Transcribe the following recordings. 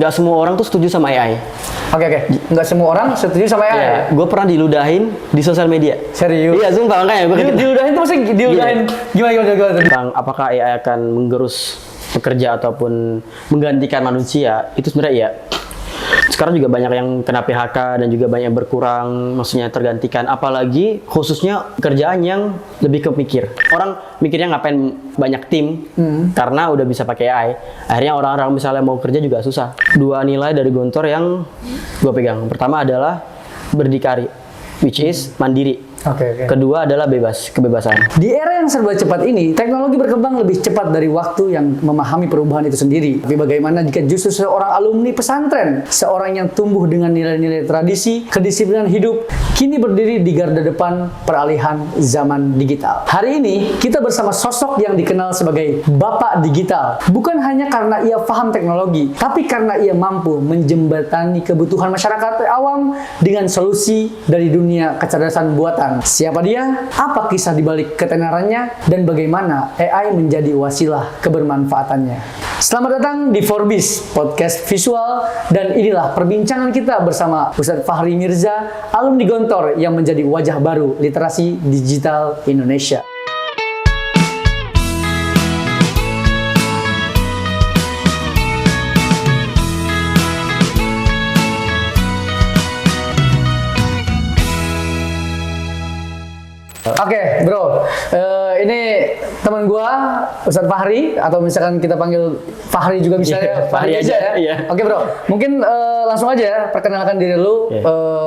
nggak semua orang tuh setuju sama AI. Oke. Nggak semua orang setuju sama AI. Iya, gue pernah diludahin di sosial media. Serius? Iya, sumpah makanya gue Diludahin tuh maksudnya diludahin gimana? tentang apakah AI akan menggerus pekerja ataupun menggantikan manusia, itu sebenarnya iya. Sekarang juga banyak yang kena PHK dan juga banyak yang berkurang, maksudnya tergantikan. Apalagi khususnya kerjaan yang lebih ke mikir. Orang mikirnya ngapain banyak tim karena udah bisa pakai AI. Akhirnya orang-orang misalnya mau kerja juga susah. Dua nilai dari Gontor yang gue pegang. Pertama adalah berdikari, which is mandiri. Oke. Kedua adalah kebebasan. Di era yang serba cepat ini, teknologi berkembang lebih cepat dari waktu yang memahami perubahan itu sendiri. Tapi bagaimana jika justru seorang alumni pesantren, seorang yang tumbuh dengan nilai-nilai tradisi, kedisiplinan hidup, kini berdiri di garda depan peralihan zaman digital. Hari ini, kita bersama sosok yang dikenal sebagai Bapak Digital. Bukan hanya karena ia paham teknologi, tapi karena ia mampu menjembatani kebutuhan masyarakat awam dengan solusi dari dunia kecerdasan buatan. Siapa dia? Apa kisah dibalik ketenarannya? Dan bagaimana AI menjadi wasilah kebermanfaatannya? Selamat datang di Forbis, podcast visual, dan inilah perbincangan kita bersama Ustadz Fahri Mirza, alumni Gontor yang menjadi wajah baru literasi digital Indonesia. Oke, bro. Ini teman gua, Ustadz Fahri, atau misalkan kita panggil Fahri juga bisa ya. Fahri aja ya. Iya. Oke, bro. Mungkin langsung aja ya, perkenalkan diri lu.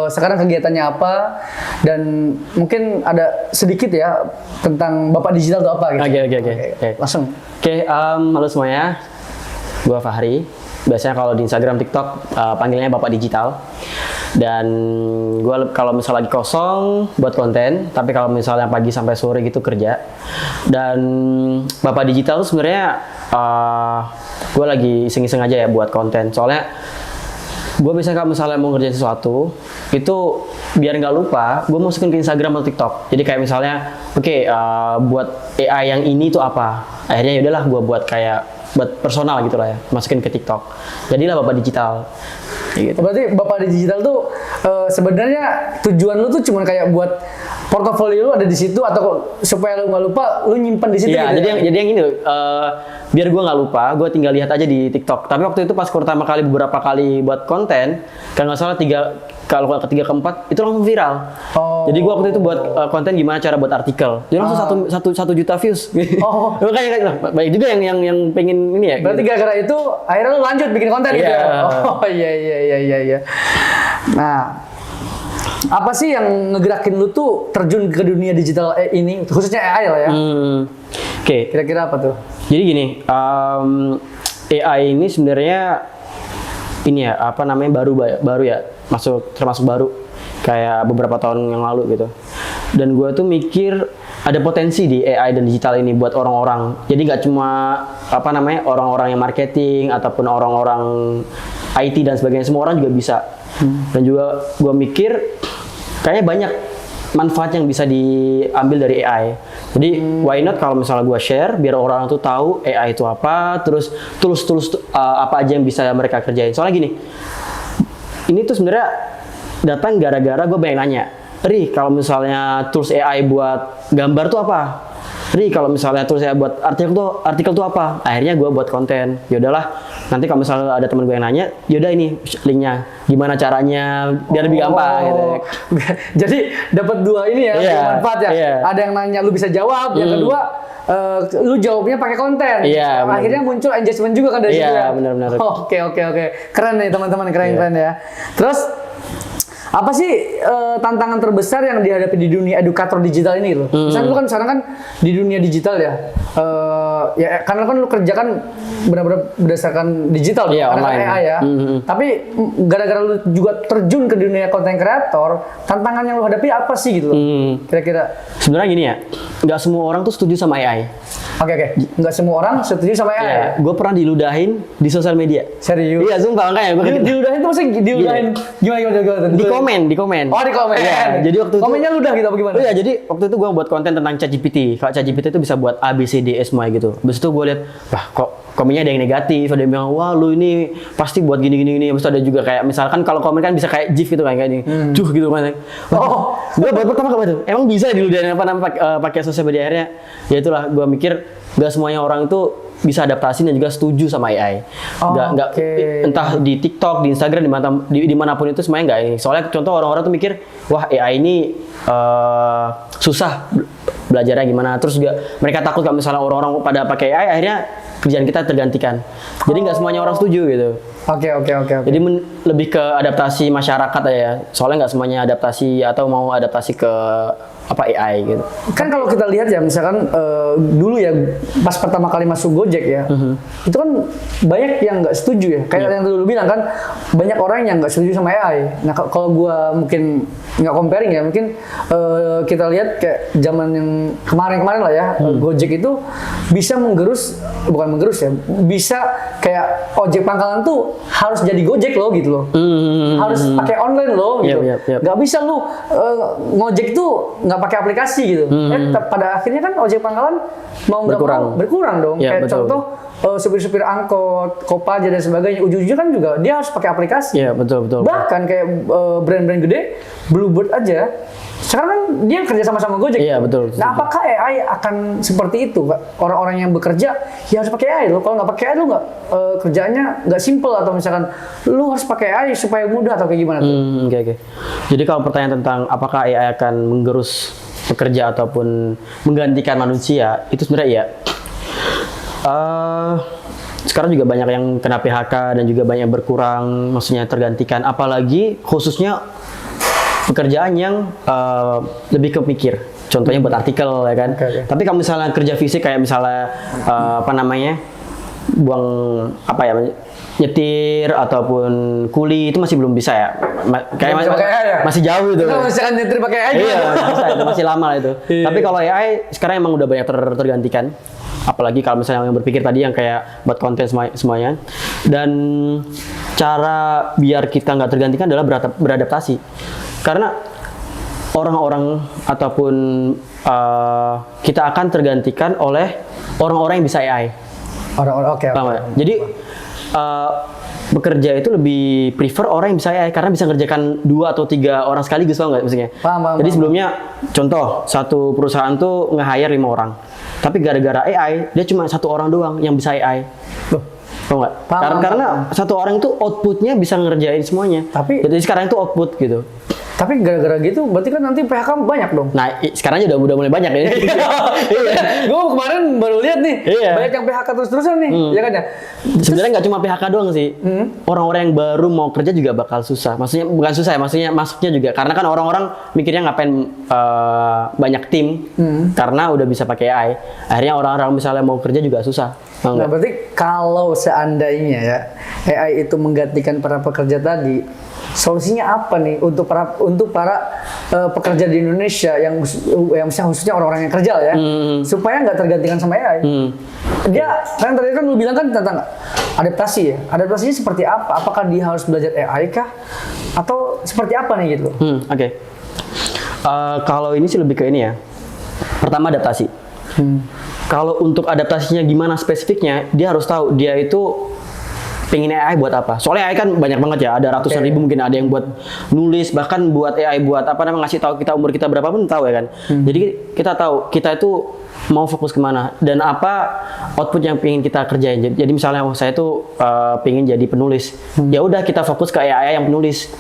Sekarang kegiatannya apa? Dan mungkin ada sedikit ya tentang Bapak Digital itu apa gitu. Oke. Langsung. Halo semuanya. Gua Fahri. Biasanya kalau di Instagram, TikTok panggilnya Bapak Digital. Dan gue kalau misalnya lagi kosong buat konten, tapi kalau misalnya pagi sampai sore gitu kerja. Dan Bapak Digital tuh sebenarnya gue lagi iseng-iseng aja ya buat konten. Soalnya gue biasanya kalau misalnya mau ngerjain sesuatu, itu biar nggak lupa, gue masukin ke Instagram atau TikTok. Jadi kayak misalnya, buat AI yang ini tuh apa? Akhirnya yaudahlah gue buat personal gitu lah ya, masukin ke TikTok. Jadilah Bapak Digital. Gitu. Berarti Bapak Digital tuh sebenarnya tujuan lu tuh cuma kayak buat portofolio lu ada di situ, atau supaya lu nggak lupa lu nyimpen di situ. Iya, gitu jadi yang ini biar gue nggak lupa, gue tinggal lihat aja di TikTok. Tapi waktu itu pas pertama kali beberapa kali buat konten, kalau nggak salah kalau ketiga keempat itu langsung viral. Jadi gue waktu itu buat konten gimana cara buat artikel, jadi langsung satu juta views. Makanya banyak juga yang pengen ini ya. Berarti gara-gara itu akhirnya lu lanjut bikin konten gitu ya. Iya. Nah, apa sih yang ngegerakin lu tuh terjun ke dunia digital ini, khususnya AI lah ya? Oke. Kira-kira apa tuh? Jadi gini, AI ini sebenarnya ini ya, baru ya, termasuk baru, kayak beberapa tahun yang lalu gitu. Dan gue tuh mikir ada potensi di AI dan digital ini buat orang-orang. Jadi nggak cuma orang-orang yang marketing ataupun orang-orang IT dan sebagainya, semua orang juga bisa. Dan juga gue mikir kayaknya banyak manfaat yang bisa diambil dari AI. Jadi why not kalau misalnya gue share biar orang tuh tahu AI itu apa, terus tools apa aja yang bisa mereka kerjain. Soalnya gini, ini tuh sebenarnya datang gara-gara gue banyak nanya, Ri, kalau misalnya tools AI buat gambar tuh apa? Ri, kalau misalnya tools AI buat artikel tuh apa? Akhirnya gue buat konten. Yaudahlah, nanti kalau misalnya ada teman gue yang nanya, yaudah ini linknya, gimana caranya biar lebih gampang gitu. Jadi dapat dua ini ya, manfaat ya. Yeah. Ada yang nanya lu bisa jawab, yang kedua lu jawabnya pakai konten. Iya, akhirnya muncul engagement juga kan dari situ ya. Iya, benar-benar. Oke. Keren nih teman-teman, keren ya. Terus apa sih tantangan terbesar yang dihadapi di dunia edukator digital ini loh? Misalnya lu kan sekarang kan di dunia digital ya, ya karena kan lu kerja kan benar-benar berdasarkan digital, karena kan AI ya. Tapi gara-gara lu juga terjun ke dunia content creator, tantangan yang lu hadapi apa sih gitu loh? Kira-kira? Sebenarnya gini ya, nggak semua orang tuh setuju sama AI. Oke. Nggak semua orang setuju sama AI. Yeah. Gue pernah diludahin di sosial media. Serius? Iya, sumpah makanya. Diludahin tuh maksudnya diludahin gimana? Di di komen. Oh, di komen. Iya, jadi waktu itu komennya ludah gitu apa gimana? Oh iya, jadi waktu itu gue buat konten tentang ChatGPT. Kalau ChatGPT itu bisa buat A, B, C, D, E semua gitu. Habis itu gue lihat, wah kok komennya ada yang negatif, ada yang bilang, wah lu ini pasti buat gini. Habis itu ada juga kayak, misalkan kalau komen kan bisa kayak GIF gitu kan, kayak ini, cuh gitu kan. Oh, gue buat pertama kali itu, emang bisa diludahin apa namanya pakai sosial media. Akhirnya, ya itulah, gue mikir gak semuanya orang itu bisa adaptasi dan juga setuju sama AI. Nggak entah di TikTok, di Instagram, dimanapun itu semuanya nggak ini. Soalnya contoh orang-orang tuh mikir, wah AI ini susah belajarnya gimana. Terus juga mereka takut kalau misalnya orang-orang pada pakai AI, akhirnya kerjaan kita tergantikan. Jadi nggak semuanya orang setuju gitu. Oke. Jadi lebih ke adaptasi masyarakat ya. Soalnya nggak semuanya adaptasi atau mau adaptasi ke apa AI gitu. Kan kalau kita lihat ya, misalkan dulu ya pas pertama kali masuk Gojek ya, itu kan banyak yang nggak setuju ya. Kayak yang dulu bilang kan, banyak orang yang nggak setuju sama AI. Nah kalau gua mungkin nggak comparing ya, mungkin kita lihat kayak zaman yang kemarin-kemarin lah ya, Gojek itu bisa bukan menggerus ya, bisa kayak ojek pangkalan tuh harus jadi Gojek loh gitu loh. Harus pakai online loh gitu. Nggak bisa lu ngojek tuh nggak pakai aplikasi gitu. Pada akhirnya kan ojek pangkalan mau nggak mau berkurang dong. Kayak betul. contoh supir-supir angkot, Kopaja dan sebagainya, ujung-ujungnya kan juga dia harus pakai aplikasi. Iya betul. Bahkan kayak brand-brand gede, Bluebird aja, sekarang kan dia kerja sama Gojek. Iya betul. Nah apakah AI akan seperti itu, Pak? Orang-orang yang bekerja ya harus pakai AI loh. Kalau nggak pakai AI lo nggak kerjanya nggak simple, atau misalkan lu harus pakai AI supaya mudah atau kayak gimana tuh? Oke. Jadi kalau pertanyaan tentang apakah AI akan menggerus pekerja ataupun menggantikan manusia, itu sebenarnya iya. Sekarang juga banyak yang kena PHK dan juga banyak berkurang, maksudnya tergantikan. Apalagi khususnya pekerjaan yang lebih ke mikir. Contohnya buat artikel ya kan. Tapi kalau misalnya kerja fisik kayak misalnya buang nyetir ataupun kuli, itu masih belum bisa ya. Masih jauh itu. Kalau misalkan nyetir pakai AI iya, bisa, itu masih lama lah itu. Tapi kalau AI sekarang emang udah banyak tergantikan. Apalagi kalau misalnya yang berpikir tadi yang kayak buat konten semuanya. Dan cara biar kita nggak tergantikan adalah beradaptasi. Karena orang-orang ataupun kita akan tergantikan oleh orang-orang yang bisa AI. Oke. Jadi bekerja itu lebih prefer orang yang bisa AI karena bisa ngerjakan 2 atau 3 orang sekaligus, tau nggak maksudnya? Jadi sebelumnya contoh satu perusahaan tuh nge-hire 5 orang, tapi gara-gara AI dia cuma 1 orang doang yang bisa AI. Tau nggak? Karena 1 orang itu outputnya bisa ngerjain semuanya. Jadi sekarang itu output gitu. Tapi gara-gara gitu, berarti kan nanti PHK banyak dong. Nah, sekarang aja udah mulai banyak ya. Gue kemarin baru lihat nih, banyak yang PHK terus-terusan nih, ya kan ya. Sebenarnya nggak cuma PHK doang sih. Orang-orang yang baru mau kerja juga bakal susah. Maksudnya bukan susah ya, maksudnya masuknya juga. Karena kan orang-orang mikirnya ngapain banyak tim, karena udah bisa pakai AI. Akhirnya orang-orang misalnya mau kerja juga susah. Nah, berarti kalau seandainya ya AI itu menggantikan para pekerja tadi, solusinya apa nih untuk para pekerja di Indonesia yang khususnya orang-orang yang kerja ya, supaya nggak tergantikan sama AI? Dia kan tadi kan lu bilang kan tentang adaptasi ya. Adaptasinya seperti apa? Apakah dia harus belajar AI kah? Atau seperti apa nih gitu? Oke. Kalau ini sih lebih ke ini ya. Pertama adaptasi. Kalau untuk adaptasinya gimana spesifiknya, dia harus tahu dia itu pengen AI buat apa. Soalnya AI kan banyak banget ya, ada ratusan ribu, mungkin ada yang buat nulis, bahkan buat AI buat ngasih tahu kita umur kita berapa pun tahu ya kan. Jadi kita tahu kita itu mau fokus kemana dan apa output yang pengen kita kerjain. Jadi misalnya saya tuh pengen jadi penulis, ya udah kita fokus ke AI yang penulis.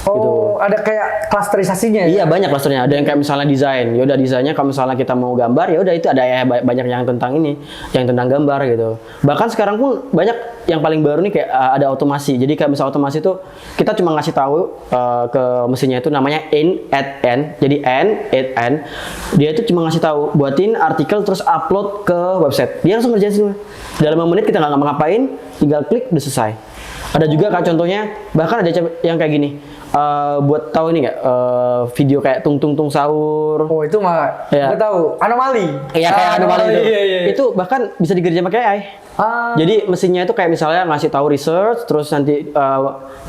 Oh, gitu. Ada kayak klasterisasinya ya? Iya, banyak klasternya. Ada yang kayak misalnya desain. Ya udah desainnya kalau misalnya kita mau gambar, ya udah itu ada ya banyak yang tentang ini, yang tentang gambar gitu. Bahkan sekarang pun banyak yang paling baru nih kayak ada otomasi. Jadi kayak misalnya otomasi itu kita cuma ngasih tahu ke mesinnya itu namanya in at n. Jadi n. Dia itu cuma ngasih tahu buatin artikel terus upload ke website. Dia langsung ngerjain semua. Dalam 5 menit kita nggak ngapain, tinggal klik udah selesai. Ada juga kan contohnya, bahkan ada yang kayak gini. buat tahu ini nggak video kayak tung tung tung sahur. Oh itu mah Ya. gue tahu anomali. Iya kayak anomali itu. Iya, iya. Itu bahkan bisa dikerjain pakai AI. Jadi mesinnya itu kayak misalnya ngasih tahu research, terus nanti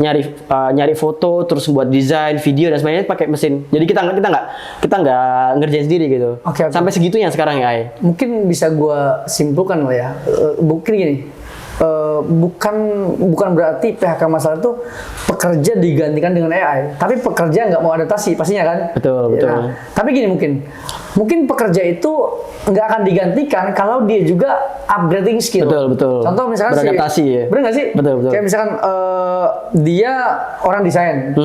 nyari foto, terus buat desain video dan sebagainya pakai mesin. Jadi kita nggak ngerjain sendiri gitu. Oke. Sampai segitunya sekarang ya AI. Mungkin bisa gue simpulkan lah ya. Mungkin gini. Bukan berarti PHK masalah itu pekerja digantikan dengan AI, tapi pekerja nggak mau adaptasi pastinya kan. Betul. Nah, tapi gini mungkin pekerja itu nggak akan digantikan kalau dia juga upgrading skill. Betul. Contoh misalkan beradaptasi ya. bener nggak sih? Betul. Kayak misalkan dia orang desain.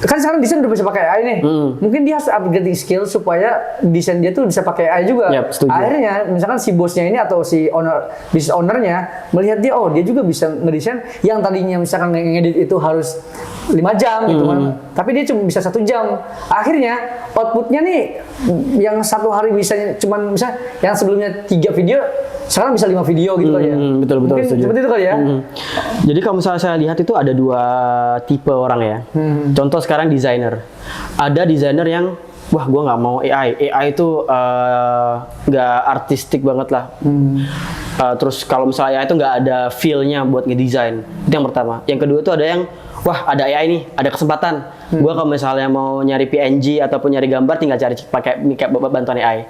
Kan sekarang desain udah bisa pakai AI nih. Mungkin dia harus upgrading skill supaya desain dia tuh bisa pakai AI juga. Yap, setuju. Akhirnya misalkan si bosnya ini atau si business ownernya melihat dia juga bisa ngedesain yang tadinya misalkan ngedit itu harus 5 jam gitu kan, tapi dia cuma bisa 1 jam. Akhirnya outputnya nih yang satu hari bisa cuman misalnya yang sebelumnya 3 video sekarang bisa 5 video gitu kali ya. Betul. Mungkin Setuju. seperti itu kali ya. Jadi kalau misalnya saya lihat itu ada 2 tipe orang ya. Contoh sekarang desainer. Ada desainer yang wah gue nggak mau AI. AI itu nggak artistik banget lah. Terus kalau misalnya AI itu nggak ada feel-nya buat ngedesain. Itu yang pertama. Yang kedua itu ada yang wah ada AI nih, ada kesempatan. Gue kalau misalnya mau nyari PNG ataupun nyari gambar tinggal cari pakai bantuan AI.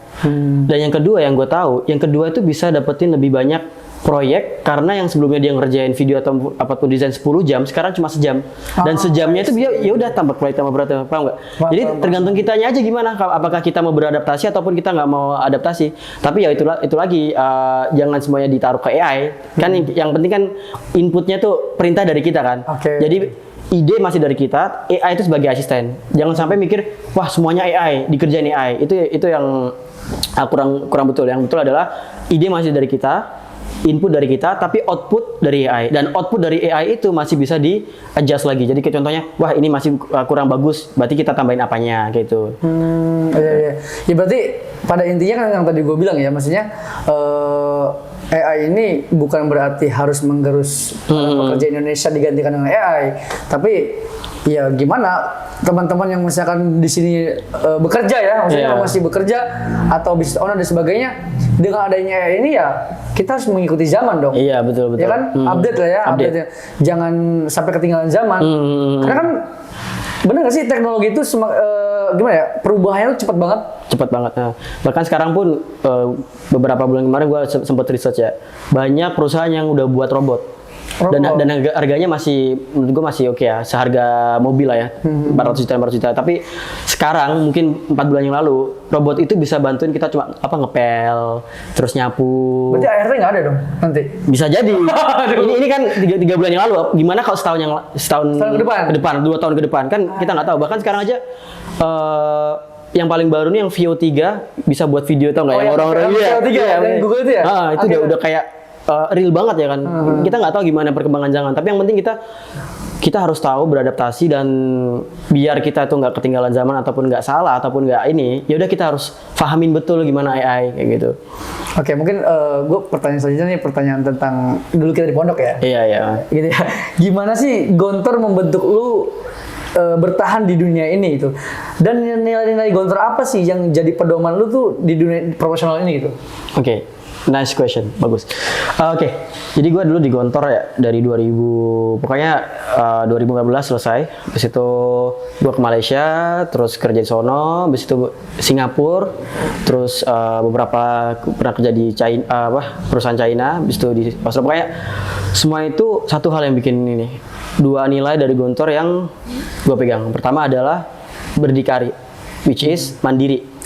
Dan yang kedua yang gue tahu, yang kedua itu bisa dapetin lebih banyak proyek karena yang sebelumnya dia ngerjain video atau apapun desain 10 jam, sekarang cuma sejam. Dan sejamnya itu dia ya udah tambah proyek tambah berat, paham nggak? Jadi tergantung kitanya aja gimana, apakah kita mau beradaptasi ataupun kita nggak mau adaptasi. Tapi ya itu lagi jangan semuanya ditaruh ke AI. Kan yang penting kan inputnya tuh perintah dari kita kan. Jadi ide masih dari kita, AI itu sebagai asisten. Jangan sampai mikir wah semuanya AI, dikerjain AI. Itu yang kurang betul. Yang betul adalah ide masih dari kita, input dari kita, tapi output dari AI. Dan output dari AI itu masih bisa di-adjust lagi. Jadi kayak contohnya, wah ini masih kurang bagus, berarti kita tambahin apanya, gitu. Iya. Ya berarti pada intinya kan yang tadi gue bilang ya, maksudnya AI ini bukan berarti harus menggerus pekerja Indonesia digantikan dengan AI. Tapi ya gimana teman-teman yang misalkan di sini bekerja ya, maksudnya masih bekerja atau business owner dan sebagainya, dengan adanya AI ini ya kita harus mengikuti zaman dong. Iya betul. Ya kan update lah ya, update. Jangan sampai ketinggalan zaman. Karena kan bener nggak sih teknologi itu gimana ya, perubahannya itu cepat banget. Cepat banget. Nah, bahkan sekarang pun beberapa bulan kemarin gue sempat research ya, banyak perusahaan yang udah buat robot. Dan harganya masih menurut gue masih oke ya, seharga mobil lah ya, 400 juta. Tapi sekarang mungkin 4 bulan yang lalu robot itu bisa bantuin kita cuma ngepel, terus nyapu. Berarti ART nggak ada dong nanti? Bisa jadi. ini kan 3 bulan yang lalu. Gimana kalau setahun ke depan, 2 tahun ke depan kan kita nggak tahu. Bahkan sekarang aja yang paling baru nih yang VO3 bisa buat video, tau nggak? Yang orang-orang VO3 ya, Google itu ya? Itu udah kayak real banget ya kan. Kita nggak tahu gimana perkembangan zaman, tapi yang penting kita harus tahu beradaptasi, dan biar kita tuh nggak ketinggalan zaman ataupun nggak salah ataupun nggak ini, ya udah kita harus pahamin betul gimana AI kayak gitu. Oke, mungkin gue pertanyaan selanjutnya nih, pertanyaan tentang dulu kita di pondok ya. Iya. Gitu ya. Gimana sih Gontor membentuk lu bertahan di dunia ini itu? Dan nilai-nilai Gontor apa sih yang jadi pedoman lu tuh di dunia profesional ini gitu? Oke. Nice question, bagus. Oke, jadi gue dulu di Gontor ya dari 2015 selesai. Habis itu gue ke Malaysia, terus kerja di sono. Habis itu Singapura, terus beberapa pernah kerja di China, perusahaan China. Habis itu di Australia. Pokoknya semua itu satu hal yang bikin ini. 2 nilai dari Gontor yang gue pegang. Pertama adalah berdikari, which is mandiri.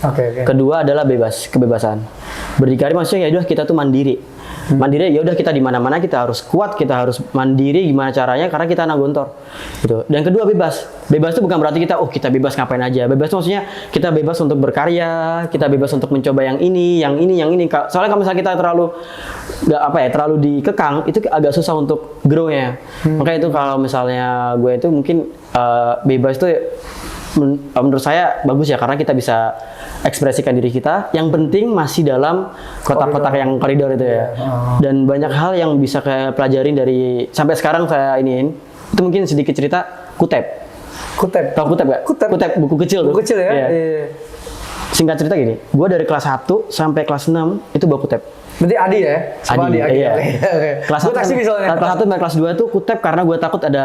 Kedua adalah kebebasan. Berdikari maksudnya ya udah kita tuh mandiri. Mandiri ya udah kita di mana-mana kita harus kuat, kita harus mandiri gimana caranya karena kita anak Gontor. Gitu. Dan kedua bebas. Bebas itu bukan berarti kita kita bebas ngapain aja. Bebas itu maksudnya kita bebas untuk berkarya, kita bebas untuk mencoba yang ini. Soalnya kalau misalnya kita terlalu dikekang, itu agak susah untuk grow-nya. Makanya itu kalau misalnya gue itu mungkin bebas itu menurut saya bagus ya, karena kita bisa ekspresikan diri kita. Yang penting masih dalam kotak-kotak yang koridor itu ya. Dan banyak hal yang bisa saya pelajarin dari sampai sekarang saya iniin. Itu mungkin sedikit cerita Kutep. Kutep. Tahu Kutep gak? Kutep. Buku kecil tuh. Buku kecil ya? Iya. Iya. Singkat cerita gini, gue dari kelas 1 sampai kelas 6 itu bawa Kutep. Berarti Adi ya? Sama Adi, iya. Oke. Kelas Gua 1 taksi misalnya. kelas 1 sampai kelas 2 tuh Kutep karena gue takut ada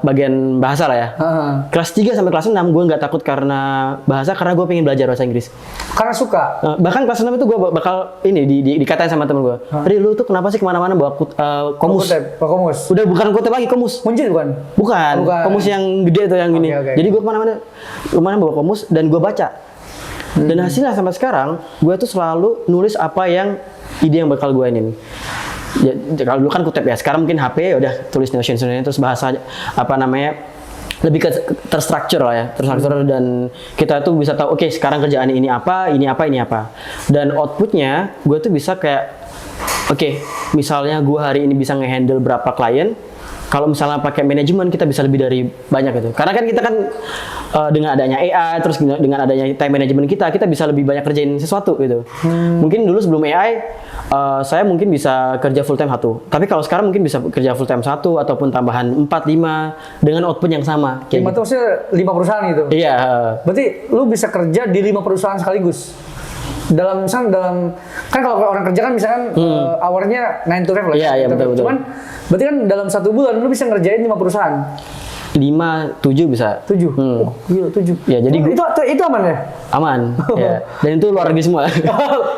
bagian bahasa lah ya. Heeh. Kelas 3 sampai kelas 6 gue nggak takut karena bahasa, karena gue pengen belajar bahasa Inggris. Karena suka. Bahkan kelas 6 itu gue bakal ini dikatain sama temen gue, Ri lu tuh kenapa sih kemana-mana bawa komus? Kutep, komus. Udah bukan Kutep lagi, komus. Munjid bukan? Bukan, Bukan. komus yang gede tuh yang gini. Oke. Jadi gue kemana bawa komus dan gue baca. Dan hasilnya sampai sekarang, gue tuh selalu nulis apa yang ide yang bakal gue ini. Ya, kalau dulu kan Kutep ya, sekarang mungkin HP udah tulis notion terus bahasa apa namanya lebih ke terstruktur lah ya, terstruktur dan kita tuh bisa tahu oke, sekarang kerjaan ini apa, dan outputnya gue tuh bisa kayak oke, misalnya gue hari ini bisa ngehandle berapa klien. Kalau misalnya pakai manajemen kita bisa lebih dari banyak gitu. Karena kan kita kan dengan adanya AI terus dengan adanya time management kita bisa lebih banyak kerjain sesuatu gitu. Mungkin dulu sebelum AI saya mungkin bisa kerja full time 1. Tapi kalau sekarang mungkin bisa kerja full time 1 ataupun tambahan 4 5 dengan output yang sama. 5 itu maksudnya 5 perusahaan gitu. Iya. Berarti lu bisa kerja di 5 perusahaan sekaligus. Dalam kan kalau orang kerja kan misalkan hournya 9 to 5 lah. Iya, betul. Cuman berarti kan dalam 1 bulan lu bisa ngerjain 5 perusahaan. 5, 7 bisa. 7. Oh, gila 7. Ya, jadi itu aman ya? Aman. Ya. Dan itu luar negeri semua.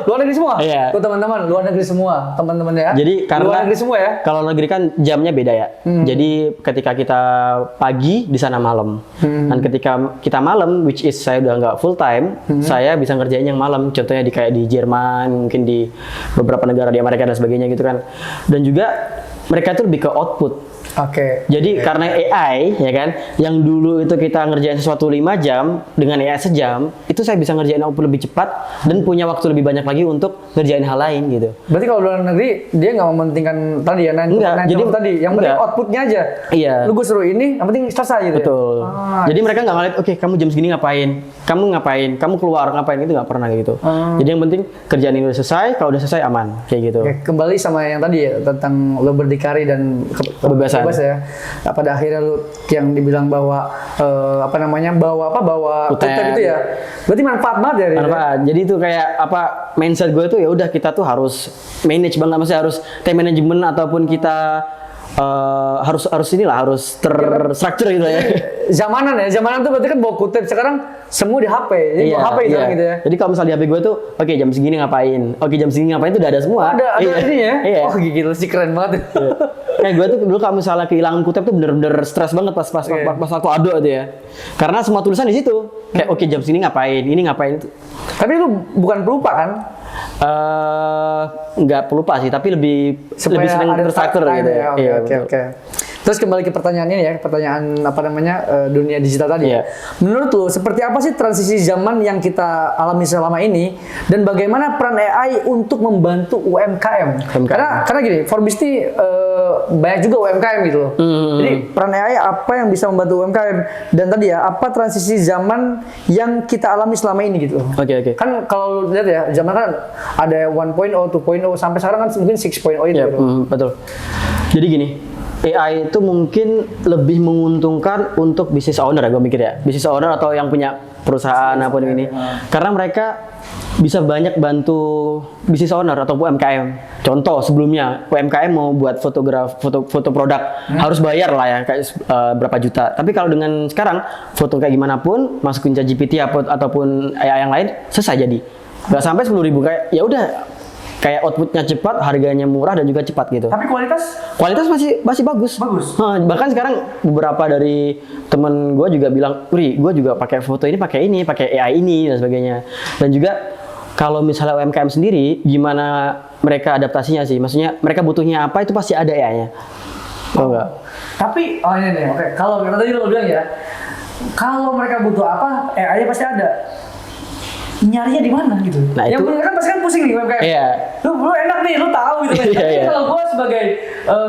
Luar negeri semua? Iya. Tuh teman-teman, luar negeri semua, teman-teman ya. Jadi karena luar negeri semua ya. Kalau negeri kan jamnya beda ya. Jadi ketika kita pagi di sana malam. Dan ketika kita malam, which is saya udah nggak full time, saya bisa ngerjain yang malam. Contohnya kayak di Jerman, mungkin di beberapa negara di Amerika dan sebagainya gitu kan. Dan juga mereka itu lebih ke output. Oke. Jadi karena AI ya kan, yang dulu itu kita ngerjain sesuatu 5 jam dengan AI sejam, itu saya bisa ngerjain output lebih cepat dan punya waktu lebih banyak lagi untuk ngerjain hal lain gitu. Berarti kalau luar negeri dia nggak mementingkan tadi ya, jadi tadi yang penting outputnya aja. Iya. Lu gue suruh ini, yang penting selesai gitu. Betul. Ya? Jadi mereka nggak ngeliat, oke kamu jam segini ngapain, kamu keluar ngapain, itu nggak pernah kayak gitu. Jadi yang penting kerjaan ini udah selesai, kalau udah selesai aman kayak gitu. Oke, kembali sama yang tadi ya tentang lo berdikari dan kebebasan. Bebas ya. Pada akhirnya lu yang dibilang bahwa bawa Kutep itu ya. Berarti manfaat banget ya. Manfaat. Jadi itu kayak mindset gue tuh ya udah kita tuh harus manage banget, maksudnya harus time management ataupun kita harus terstruktur gitu ya. Zamanan tuh berarti kan bawa Kutep, sekarang semua di HP. Jadi bawa HP gitu ya. Jadi kalau misalnya di HP gue tuh oke, jam segini ngapain tuh udah ada semua. Ada ini ya. Iya. Oh gila sih, keren banget. Kayak gue tuh dulu kalau misalnya kehilangan Kutep tuh bener-bener stres banget pas aku ado tuh ya. Karena semua tulisan di situ. Kayak oke, jam segini ngapain, ini ngapain itu. Tapi lu bukan pelupa kan? Nggak pelupa sih, tapi lebih sering terstruktur gitu ya. Oke. Terus kembali ke pertanyaannya ya, pertanyaan dunia digital tadi. Iya. Menurut lo seperti apa sih transisi zaman yang kita alami selama ini dan bagaimana peran AI untuk membantu UMKM? Karena gini, Forbes ini banyak juga UMKM gitu loh. Jadi peran AI apa yang bisa membantu UMKM dan tadi ya apa transisi zaman yang kita alami selama ini gitu loh. Oke. Kan kalau lihat ya, zaman kan ada 1.0, 2.0 sampai sekarang kan mungkin 6.0 itu. Betul. Jadi gini, AI itu mungkin lebih menguntungkan untuk business owner ya, gue mikir ya. Business owner atau yang punya perusahaan apapun ini. Karena mereka bisa banyak bantu business owner atau UMKM. Contoh sebelumnya UMKM mau buat foto produk harus bayar lah ya, kayak berapa juta. Tapi kalau dengan sekarang foto kayak gimana pun masukin ChatGPT ataupun AI yang lain selesai jadi. Gak sampai 10.000, kayak ya udah. Kayak outputnya cepat, harganya murah dan juga cepat gitu. Tapi kualitas masih bagus. Bahkan sekarang beberapa dari temen gue juga bilang, gue juga pakai foto ini, pakai AI ini dan sebagainya. Dan juga kalau misalnya UMKM sendiri, gimana mereka adaptasinya sih? Maksudnya mereka butuhnya apa itu pasti ada AI-nya. Enggak? Tapi ini nih, oke. Kalau tadi lo bilang ya, kalau mereka butuh apa, AI-nya pasti ada. Nyarinya di mana gitu. Nah, yang punya kan pasti kan pusing nih UMKM. Iya. Lu enak nih, lu tahu gitu kan. Tapi kalau gue sebagai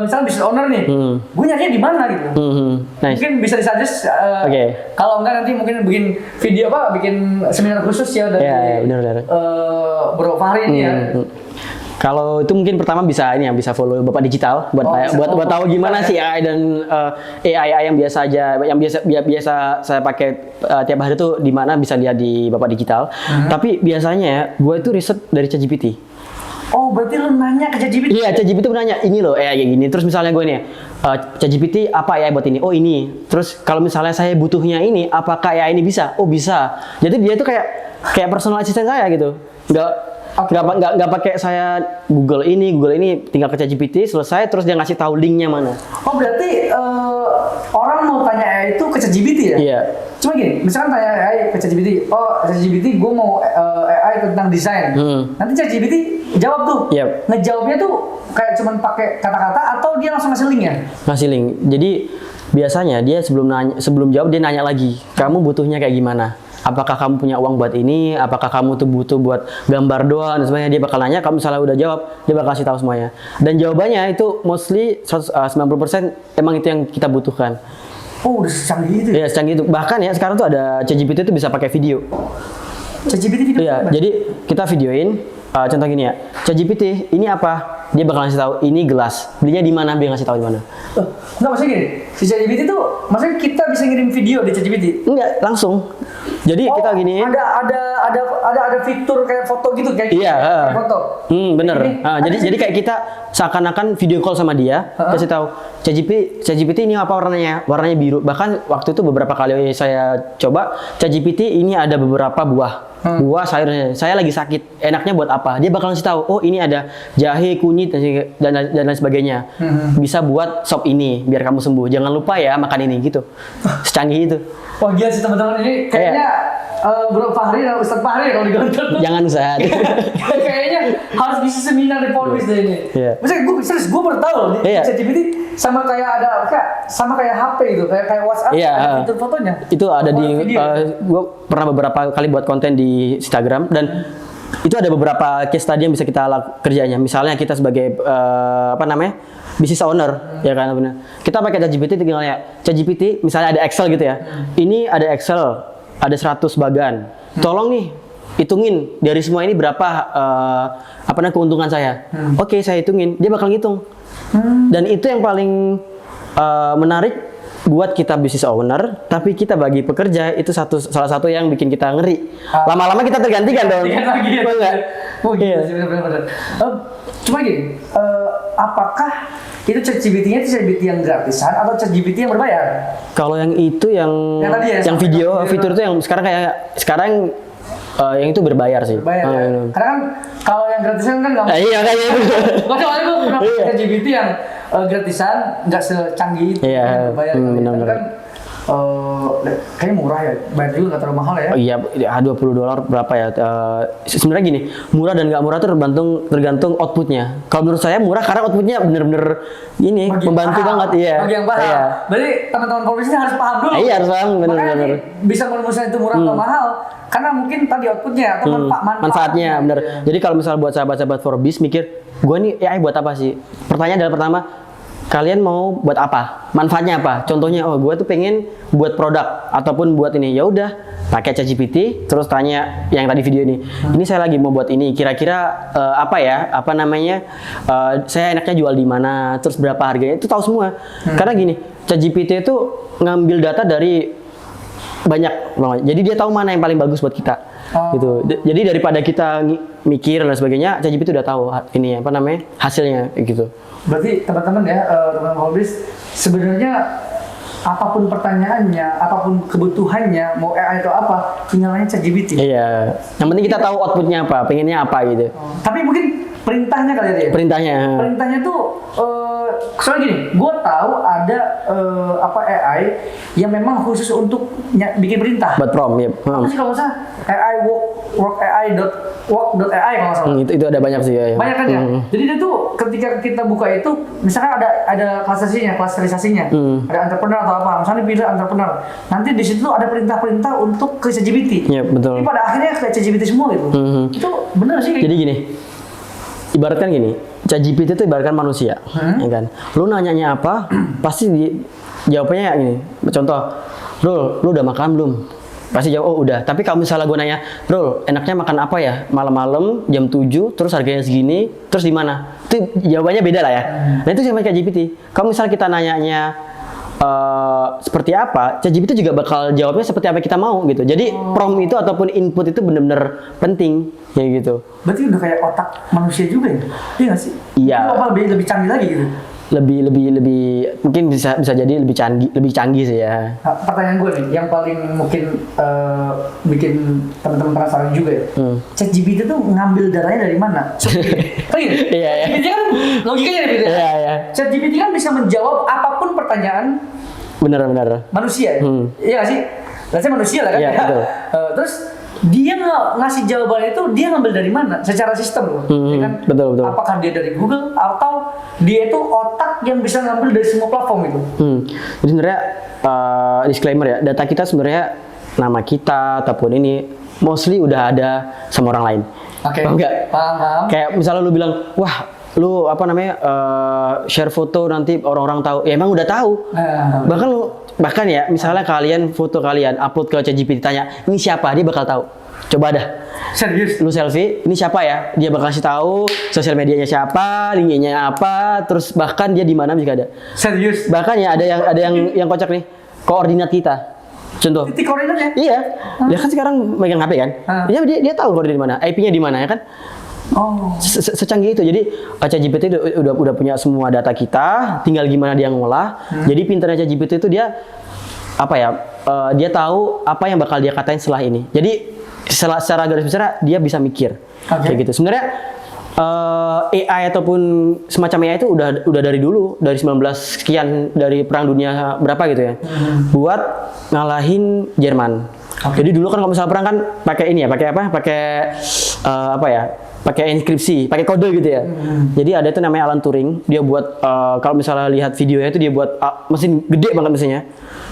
misalnya business owner nih, gue nyarinya di mana gitu. Nice. Mungkin bisa disuggest kalau enggak nanti mungkin bikin video bikin seminar khusus ya dari benar. Bro Fahri ini ya. Kalau itu mungkin pertama bisa ini ya, bisa follow Bapak Digital buat buat tahu gimana sih AI dan AI yang biasa aja, yang biasa saya pakai tiap hari itu di mana bisa lihat di Bapak Digital. Tapi biasanya ya, gue itu riset dari ChatGPT. Oh, berarti lu nanya ke ChatGPT? Iya, ChatGPT nanya, ini loh AI kayak gini. Terus misalnya gue nih, ChatGPT apa AI buat ini? Oh ini. Terus kalau misalnya saya butuhnya ini, apakah AI ini bisa? Oh bisa. Jadi dia tuh kayak personal assistant saya gitu. Nggak pakai saya Google ini, tinggal ke ChatGPT, selesai, terus dia ngasih tahu linknya mana. Oh berarti orang mau tanya AI itu ke ChatGPT ya? Iya. Cuma gini, misalkan tanya AI ke ChatGPT, oh ChatGPT gue mau AI tentang desain. Nanti ChatGPT jawab tuh. Yep. Ngejawabnya tuh kayak cuman pakai kata-kata atau dia langsung ngasih link ya? Ngasih link. Jadi biasanya dia sebelum jawab dia nanya lagi, kamu butuhnya kayak gimana? Apakah kamu punya uang buat ini? Apakah kamu tuh butuh buat gambar doang? Dan semuanya dia bakal nanya. Kamu misalnya udah jawab, dia bakal kasih tahu semuanya. Dan jawabannya itu mostly 90% emang itu yang kita butuhkan. Oh, udah secanggih itu? Iya, secanggih itu. Bahkan ya sekarang tuh ada ChatGPT itu bisa pakai video. ChatGPT video? Iya, jadi kita videoin. Contoh gini ya, ChatGPT ini apa? Dia bakal ngasih tahu ini gelas. Belinya di mana? Dia ngasih tahu di mana. Enggak, maksudnya gini. Si ChatGPT tuh, maksudnya kita bisa ngirim video di ChatGPT? Enggak, langsung. Jadi kita gini. Ada fitur kayak foto gitu kayak. Iya. Kayak foto. Bener. Jadi kayak kita seakan-akan video call sama dia, kasih tahu ChatGPT ini apa warnanya? Warnanya biru. Bahkan waktu itu beberapa kali saya coba ChatGPT ini ada beberapa buah. Buah sayurnya. Saya lagi sakit. Enaknya buat apa? Dia bakal ngasih tahu. Oh, ini ada jahe, kunyit dan lain sebagainya. Bisa buat sop ini biar kamu sembuh. Jangan lupa ya makan ini gitu. Secanggih itu. Wah gila sih teman-teman, ini kayaknya Bro Fahri dan Ustadz Fahri kalau digontor. Jangan Ustadz. Kayaknya harus bisa seminar di Polwis deh ini. Iya. Maksudnya gue baru tahu nih ChatGPT sama kayak HP itu, kayak WhatsApp, ada fitur fotonya. Itu ada di gue pernah beberapa kali buat konten di Instagram dan itu ada beberapa case study yang bisa kita kerjanya. Misalnya kita sebagai business owner, ya kan benar. Kita pakai ChatGPT tinggal ya. ChatGPT misalnya ada Excel gitu ya. Ini ada Excel, ada 100 bagan. Tolong nih hitungin dari semua ini berapa keuntungan saya. Oke, saya hitungin. Dia bakal ngitung. Dan itu yang paling menarik buat kita business owner, tapi kita bagi pekerja itu salah satu yang bikin kita ngeri. Lama-lama kita tergantikan dong. Oh iya sih, benar-benar. Cuma gini, apakah itu ChatGPT-nya itu ChatGPT yang gratisan atau ChatGPT yang berbayar? Kalau yang itu yang video, fitur itu yang sekarang yang itu berbayar sih. Berbayar. Karena kan kalau yang gratisan kan nggak. Iya kayaknya itu. Soalnya gue pernah pakai ChatGPT yang gratisan nggak secanggih itu. Iya. Berbayar. Benar-benar. Kan kayaknya murah ya, bayar juga nggak terlalu mahal ya. Oh iya, $20 berapa ya? Sebenarnya gini, murah dan nggak murah tuh tergantung outputnya. Kalau menurut saya murah karena outputnya bener-bener ini membantu banget, iya. Bagi yang paham. Iya. Berarti teman-teman Polwis ini harus paham dulu. Iya harus paham, bener-bener. Bisa merumuskan itu murah atau mahal, karena mungkin tadi outputnya atau manfaatnya, bener. Ya. Jadi kalau misal buat sahabat-sahabat Forbes mikir, gue nih AI buat apa sih? Pertanyaan adalah pertama, kalian mau buat apa? Manfaatnya apa? Contohnya, oh gue tuh pengen buat produk ataupun buat ini. Ya udah, pakai ChatGPT, terus tanya yang tadi video ini. Ini saya lagi mau buat ini. Kira-kira saya enaknya jual di mana? Terus berapa harganya? Itu tahu semua. Karena gini, ChatGPT itu ngambil data dari banyak. Jadi dia tahu mana yang paling bagus buat kita. Gitu. Jadi daripada kita mikir dan sebagainya, ChatGPT udah tahu ini hasilnya gitu. Berarti teman-teman ya, teman-teman Polwis, sebenarnya apapun pertanyaannya, apapun kebutuhannya, mau AI atau apa, tinggal nanya ChatGPT. Iya. Yang penting kita tahu outputnya apa, pengennya apa gitu. Tapi mungkin perintahnya kali ya. Perintahnya tuh soalnya gini, gue tahu ada AI yang memang khusus untuk bikin perintah. Buat prompt, ya. Apa sih kalau nggak salah AI work.ai kalau nggak salah. Itu ada banyak sih ya. Banyak kan ya. Jadi dia tuh ketika kita buka itu, misalkan ada klasterisasinya, ada entrepreneur atau apa, misalnya pilih entrepreneur. Nanti di situ ada perintah-perintah untuk ke ChatGPT. Iya betul. Tapi pada akhirnya ke ChatGPT semua gitu. Itu benar sih. Jadi gini. Ibaratkan gini, ChatGPT itu ibaratkan manusia, ya kan? Lu nanyanya apa, pasti jawabannya gini. Contoh, lu udah makan belum? Pasti jawab, oh udah. Tapi kalau misalnya gue nanya, bro, enaknya makan apa ya? Malam-malam, jam 7, terus harganya segini, terus di mana? Itu jawabannya beda lah ya. Nah itu sama kayak GPT. Kalau misalnya kita nanyanya seperti apa, ChatGPT juga bakal jawabnya seperti apa kita mau gitu. Jadi prompt itu ataupun input itu benar-benar penting, kayak gitu. Berarti udah kayak otak manusia juga ya? Iya nggak sih? Iya. Itu apa lebih canggih lagi gitu? Lebih mungkin bisa jadi lebih canggih sih ya. Nah, pertanyaan gue nih, yang paling mungkin bikin teman-teman penasaran juga ya. ChatGPT tuh ngambil datanya dari mana? Kan gitu? Iya. ChatGPT kan logikanya beda. Iya. ChatGPT kan bisa menjawab apapun pertanyaan Benar. manusia. Iya nggak sih? Berarti manusia lah kan? Iya, ya? betul. Terus dia ngasih jawabannya itu dia ngambil dari mana? Secara sistem loh, ya kan? Betul. Apakah dia dari Google atau dia itu otak yang bisa ngambil dari semua platform itu? Jadi sebenarnya disclaimer ya, data kita sebenarnya nama kita ataupun ini mostly udah ada sama orang lain. Oke. Paham nggak? Paham. Kayak misalnya lu bilang, wah lu apa namanya share foto nanti orang-orang tahu, ya emang udah tahu. Bahkan ya misalnya kalian foto kalian upload ke ChatGPT tanya ini siapa, dia bakal tahu. Coba dah. Serius? Lu selfie, ini siapa ya? Dia bakal kasih tahu sosial medianya siapa, linknya apa, terus bahkan dia di mana juga ada. Serius? Bahkan ya ada yang kocak nih, koordinat kita. Contoh. Titik koordinatnya? Iya. Dia kan sekarang megang HP kan? Dia tahu koordinat di mana, IP-nya di mana ya kan? Oh. Secanggih itu. Jadi ChatGPT udah punya semua data kita, tinggal gimana dia ngolah. Jadi pintarnya ChatGPT itu dia apa ya? Dia tahu apa yang bakal dia katain setelah ini. Jadi secara garis besar dia bisa mikir. Kayak gitu. Sebenarnya AI ataupun semacam AI itu udah dari dulu, dari 19 sekian, dari perang dunia berapa gitu ya. Buat ngalahin Jerman. Jadi dulu kan kalau misalnya perang kan pakai ini ya, pakai apa? Pakai enkripsi, pakai kode gitu ya. Jadi ada itu namanya Alan Turing, dia buat kalau misalnya lihat videonya itu dia buat mesin gede banget mesinnya.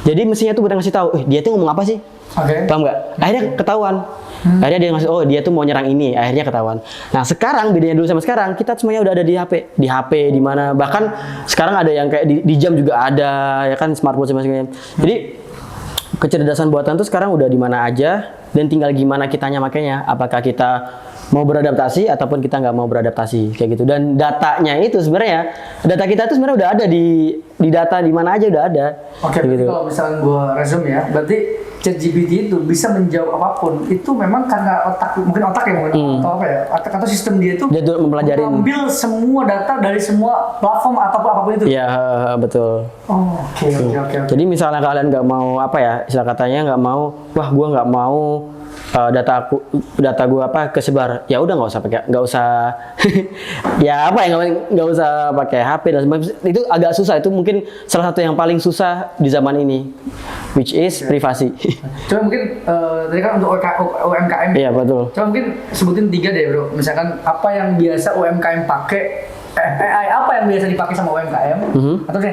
Jadi mesinnya tuh buat ngasih tahu, dia tuh ngomong apa sih? Paham nggak? Akhirnya ketahuan. Akhirnya dia ngasih, oh dia tuh mau nyerang ini, akhirnya ketahuan. Nah sekarang bedanya dulu sama sekarang, kita semuanya udah ada di HP, di mana. Bahkan sekarang ada yang kayak di jam juga ada, ya kan smartwatch sama sebagainya. Jadi kecerdasan buatan tuh sekarang udah di mana aja, dan tinggal gimana kitanya makanya. Apakah kita mau beradaptasi ataupun kita nggak mau beradaptasi kayak gitu. Dan datanya itu sebenarnya data kita itu sebenarnya udah ada di data di mana aja udah ada. Oke, gitu. kalau misalnya gue resume ya, berarti ChatGPT itu bisa menjawab apapun. Itu memang karena mungkin otak ya, atau apa ya, atau sistem dia itu mempelajari, mengambil semua data dari semua platform atau apapun itu. Iya, betul. Oke. Jadi misalnya kalian nggak mau apa ya, istilah katanya nggak mau, wah gue nggak mau data gue kesebar, ya udah nggak usah ya apa ya, nggak usah pakai HP dan sebagainya. Itu agak susah, itu mungkin salah satu yang paling susah di zaman ini, which is privasi. Coba mungkin tadi kan untuk UMKM. Iya betul. Coba mungkin sebutin 3 deh bro, misalkan apa yang biasa UMKM pakai, AI apa yang biasa dipakai sama UMKM, atau 3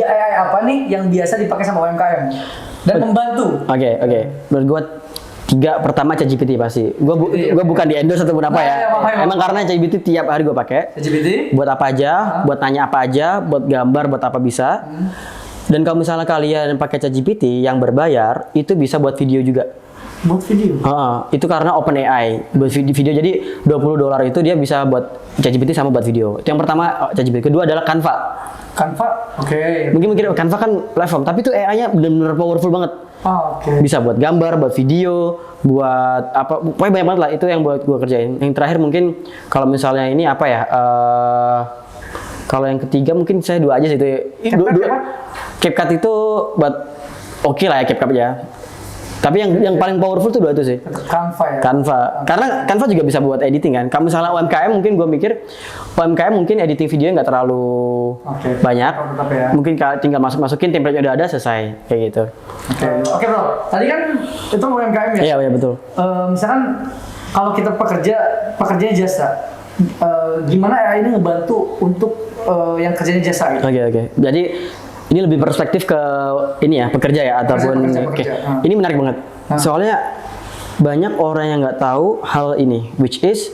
AI apa nih yang biasa dipakai sama UMKM dan membantu. Oke. Menurut gue 3, pertama ChatGPT pasti. Gue bukan di endorse ataupun apa ya. Emang karena ChatGPT tiap hari gue pakai. ChatGPT? Buat apa aja, buat tanya apa aja, buat gambar, buat apa bisa. Dan kalau misalnya kalian pakai ChatGPT yang berbayar, itu bisa buat video juga. Buat video? Itu karena OpenAI buat video. Jadi $20 itu dia bisa buat ChatGPT sama buat video. Itu yang pertama ChatGPT. Kedua adalah Canva. Oke. Mungkin Canva kan platform, tapi itu AI-nya benar-benar powerful banget. Bisa buat gambar, buat video, buat apa, pokoknya banyak banget lah. Itu yang buat gue kerjain. Yang terakhir mungkin kalau misalnya ini apa ya, kalau yang ketiga mungkin saya 2 aja sih itu. CapCut itu buat oke lah ya, CapCut ya. Tapi yang paling powerful tuh 2 itu sih. Canva ya? Canva. Karena Canva juga bisa buat editing kan. Kalau misalnya UMKM mungkin gue mikir, UMKM mungkin editing videonya nggak terlalu banyak. Ya. Mungkin tinggal masukin template udah ada, selesai. Kayak gitu. Oke bro, tadi kan itu UMKM ya? Iya betul. Misalkan kalau kita pekerjanya jasa, gimana AI ini ngebantu untuk yang kerjanya jasa gitu? Oke. Jadi ini lebih perspektif ke ini ya, pekerja ya, ataupun ini menarik banget. Soalnya banyak orang yang nggak tahu hal ini, which is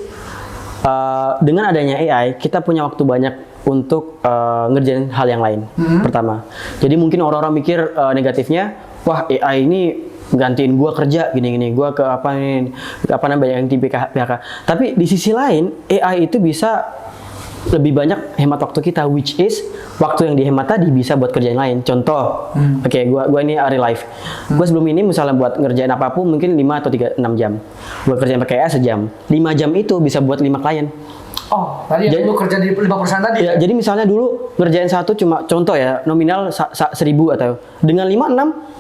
dengan adanya AI kita punya waktu banyak untuk ngerjain hal yang lain. Pertama, jadi mungkin orang-orang mikir negatifnya, wah AI ini gantiin gue kerja gini-gini, gue ke apa nih, apa namanya yang di PHK. Tapi di sisi lain AI itu bisa lebih banyak hemat waktu kita, which is waktu yang dihemat tadi bisa buat kerjaan lain. Contoh, oke, gua ini real life. Gua sebelum ini misalnya buat ngerjain apapun mungkin 5 atau 6 jam. Gua kerjain pakai AI sejam. 5 jam itu bisa buat 5 klien. Oh, tadi yang lu kerja di 5 perusahaan tadi ya? Jadi misalnya dulu ngerjain satu cuma contoh ya, nominal 1.000 atau dengan 5,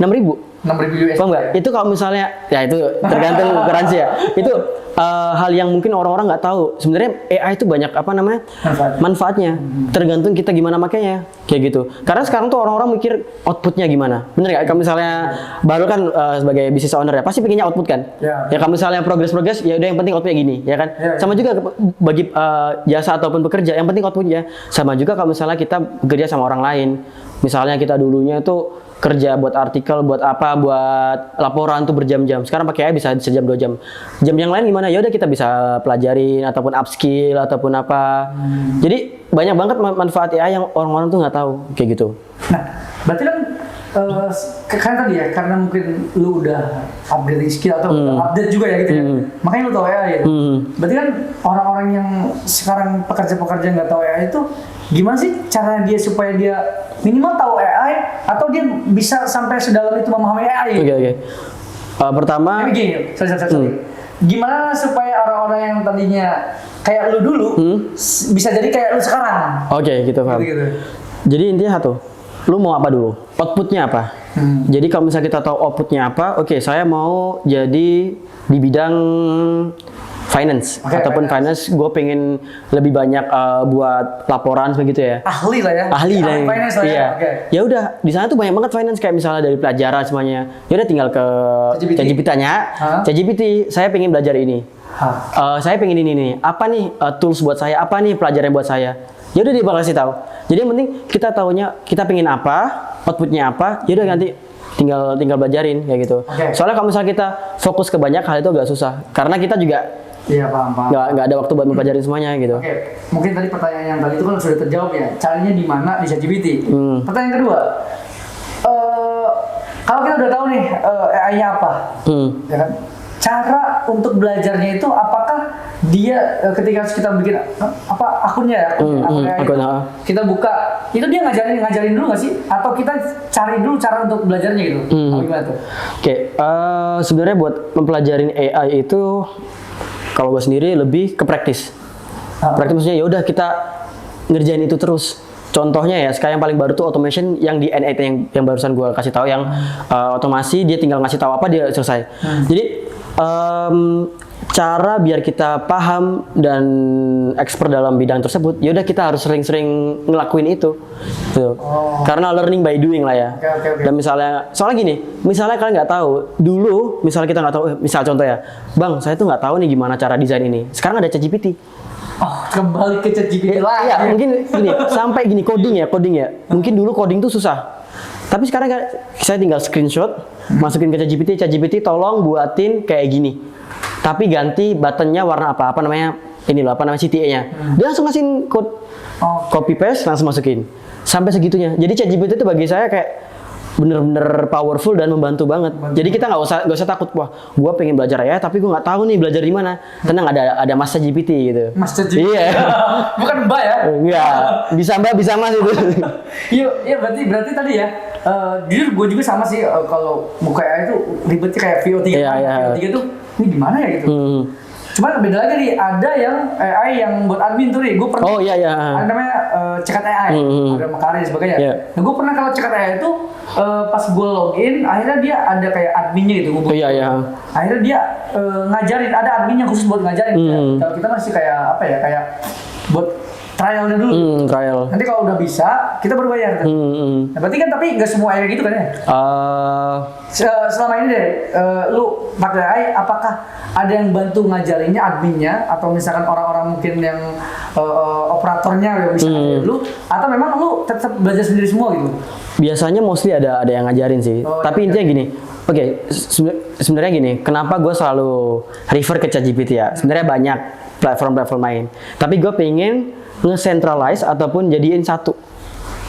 6.000. 6.000 US. Paham nggak? Itu kalau misalnya, ya itu tergantung garansi ya. Itu hal yang mungkin orang-orang nggak tahu. Sebenarnya AI itu banyak apa namanya manfaatnya. Tergantung kita gimana makanya, kayak gitu. Karena sekarang tuh orang-orang mikir outputnya gimana. Bener nggak? Kalau misalnya baru kan sebagai business owner ya, pasti pengennya output kan. Ya kalau misalnya progress, ya udah yang penting outputnya gini, ya kan. Sama juga bagi jasa ataupun pekerja, yang penting outputnya. Sama juga kalau misalnya kita bekerja sama orang lain. Misalnya kita dulunya itu kerja buat artikel, buat apa, buat laporan tuh berjam-jam. Sekarang pakai AI bisa sejam 2 jam. Jam yang lain gimana? Ya udah kita bisa pelajarin ataupun upskill ataupun apa. Jadi banyak banget manfaat AI yang orang-orang tuh nggak tahu kayak gitu. Nah, berarti kan tadi ya, karena mungkin lu udah upgrading skill atau update juga ya gitu ya. Makanya lu tahu AI ya. Berarti kan orang-orang yang sekarang pekerja-pekerja nggak tahu AI itu gimana sih cara dia supaya dia minimal tahu AI atau dia bisa sampai sedalam itu memahami AI? Oke. Pertama, gini, sorry. Gimana supaya orang-orang yang tadinya kayak lu dulu bisa jadi kayak lu sekarang? Oke, gitu paham. Gitu. Jadi intinya satu, lu mau apa dulu? Outputnya apa? Jadi kalau misalnya kita tahu outputnya apa, oke, saya mau jadi di bidang finance ataupun finance, gue pengen lebih banyak buat laporan begitu ya. Ahli lah ya. Ahli lah. Finance lah iya. ya. Ya udah, di sana tuh banyak banget finance kayak misalnya dari pelajaran semuanya. Ya udah tinggal ke ChatGPT-nya. ChatGPT, saya pengen belajar ini. Saya pengen ini nih. Apa nih tools buat saya? Apa nih pelajaran buat saya? Ya udah dia bakal kasih tahu. Jadi yang penting kita taunya kita pengen apa, outputnya apa. Ya udah nanti tinggal belajarin kayak gitu. Soalnya kalau misalnya kita fokus ke banyak hal itu agak susah. Karena kita juga paham. Nggak ada waktu buat mempelajari semuanya gitu. Mungkin tadi pertanyaan yang tadi itu kan sudah terjawab ya. Caranya di mana di ChatGPT. Pertanyaan kedua, kalau kita udah tahu nih AI-nya apa, ya kan? Cara untuk belajarnya itu apakah dia ketika kita bikin akunnya ya, akun kita buka, itu dia ngajarin dulu nggak sih? Atau kita cari dulu cara untuk belajarnya gitu? Gimana tuh? Sebenarnya buat mempelajarin AI itu kalau gue sendiri lebih ke praktis. Praktis maksudnya ya udah kita ngerjain itu terus. Contohnya ya, sekarang yang paling baru tuh automation yang di N8 yang barusan gue kasih tahu, yang otomasi dia tinggal ngasih tahu apa dia selesai. Jadi cara biar kita paham dan expert dalam bidang tersebut, ya udah kita harus sering-sering ngelakuin itu. Tuh. Karena learning by doing lah ya. Dan misalnya, soalnya gini, misalnya kalian nggak tahu, dulu misalnya kita nggak tahu, misal contoh ya, Bang, saya tuh nggak tahu nih gimana cara desain ini. Sekarang ada ChatGPT. Kembali ke ChatGPT lah. Iya, mungkin gini, sampai gini coding ya. Mungkin dulu coding tuh susah. Tapi sekarang saya tinggal screenshot, masukin ke ChatGPT, tolong buatin kayak gini. Tapi ganti buttonnya warna apa namanya, ini loh, apa namanya CTA-nya. Dia langsung ngasihin code, copy paste, langsung masukin. Sampai segitunya. Jadi ChatGPT itu bagi saya kayak bener-bener powerful dan membantu banget. Jadi kita nggak usah takut, wah, gue pengen belajar ya, tapi gue nggak tahu nih belajar di mana. Tenang, ada Mas ChatGPT gitu. Mas ChatGPT. Iya. Bukan Mbak ya? Enggak. Bisa Mbak, bisa Mas itu. Iya, berarti tadi ya. Jujur gue juga sama sih, kalau buka AI itu ribetnya kayak VO3. VO3 tuh ini gimana ya gitu. Cuman beda lagi nih, ada yang AI yang buat admin tuh nih, gue pernah. Ada namanya Cekat AI, ada Makari dan sebagainya. Nah, gue pernah kalau Cekat AI itu pas gue login, akhirnya dia ada kayak adminnya gitu. Akhirnya dia ngajarin, ada admin yang khusus buat ngajarin. Kalau kita masih kayak apa ya, kayak buat trialnya dulu. Nanti kalau udah bisa, kita baru bayar. Nah, berarti kan tapi nggak semua AI gitu kan ya? Selama ini deh, lu pakai AI, apakah ada yang bantu ngajarinnya adminnya, atau misalkan orang-orang mungkin yang operatornya ya bisa ngajarin lu, atau memang lu tetap belajar sendiri semua gitu? Biasanya mostly ada yang ngajarin sih. Tapi intinya gini, sebenarnya gini, kenapa gue selalu refer ke ChatGPT ya? Sebenarnya banyak platform lain. Tapi gue pengen nge-centralize ataupun jadiin satu.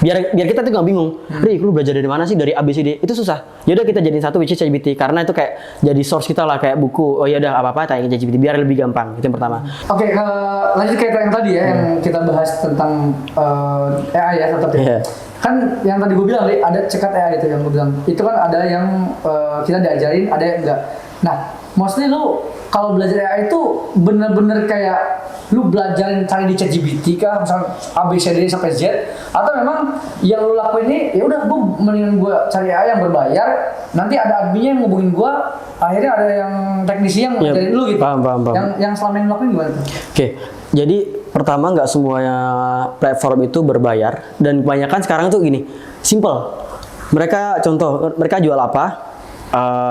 Biar kita tuh nggak bingung. Ri, lu belajar dari mana sih? Dari ABCD. Itu susah. Yaudah kita jadiin satu which is ChatGPT karena itu kayak jadi source kita lah kayak buku. Oh ya udah apa-apa tanya ChatGPT biar lebih gampang. Itu yang pertama. Oke, lanjut kayak yang tadi ya, yang kita bahas tentang AI ya, tetap ya. Iya. Kan yang tadi gue bilang, ada cekat AI itu yang gue bilang. Itu kan ada yang kita diajarin, ada yang enggak. Nah, mostly lu kalau belajar AI itu bener-bener kayak lu belajarin cari di ChatGPT kah, misalnya ABCD sampai Z, atau memang yang lu lakuin ini ya udah gue mendingan gue cari AI yang berbayar, nanti ada adminnya yang ngubungin gue, akhirnya ada yang teknisi yang ngajarin lu gitu. Paham. Yang selama ini lu lakuin gimana tuh? Oke, jadi pertama nggak semuanya platform itu berbayar dan kebanyakan sekarang tuh gini, simple. Mereka jual apa?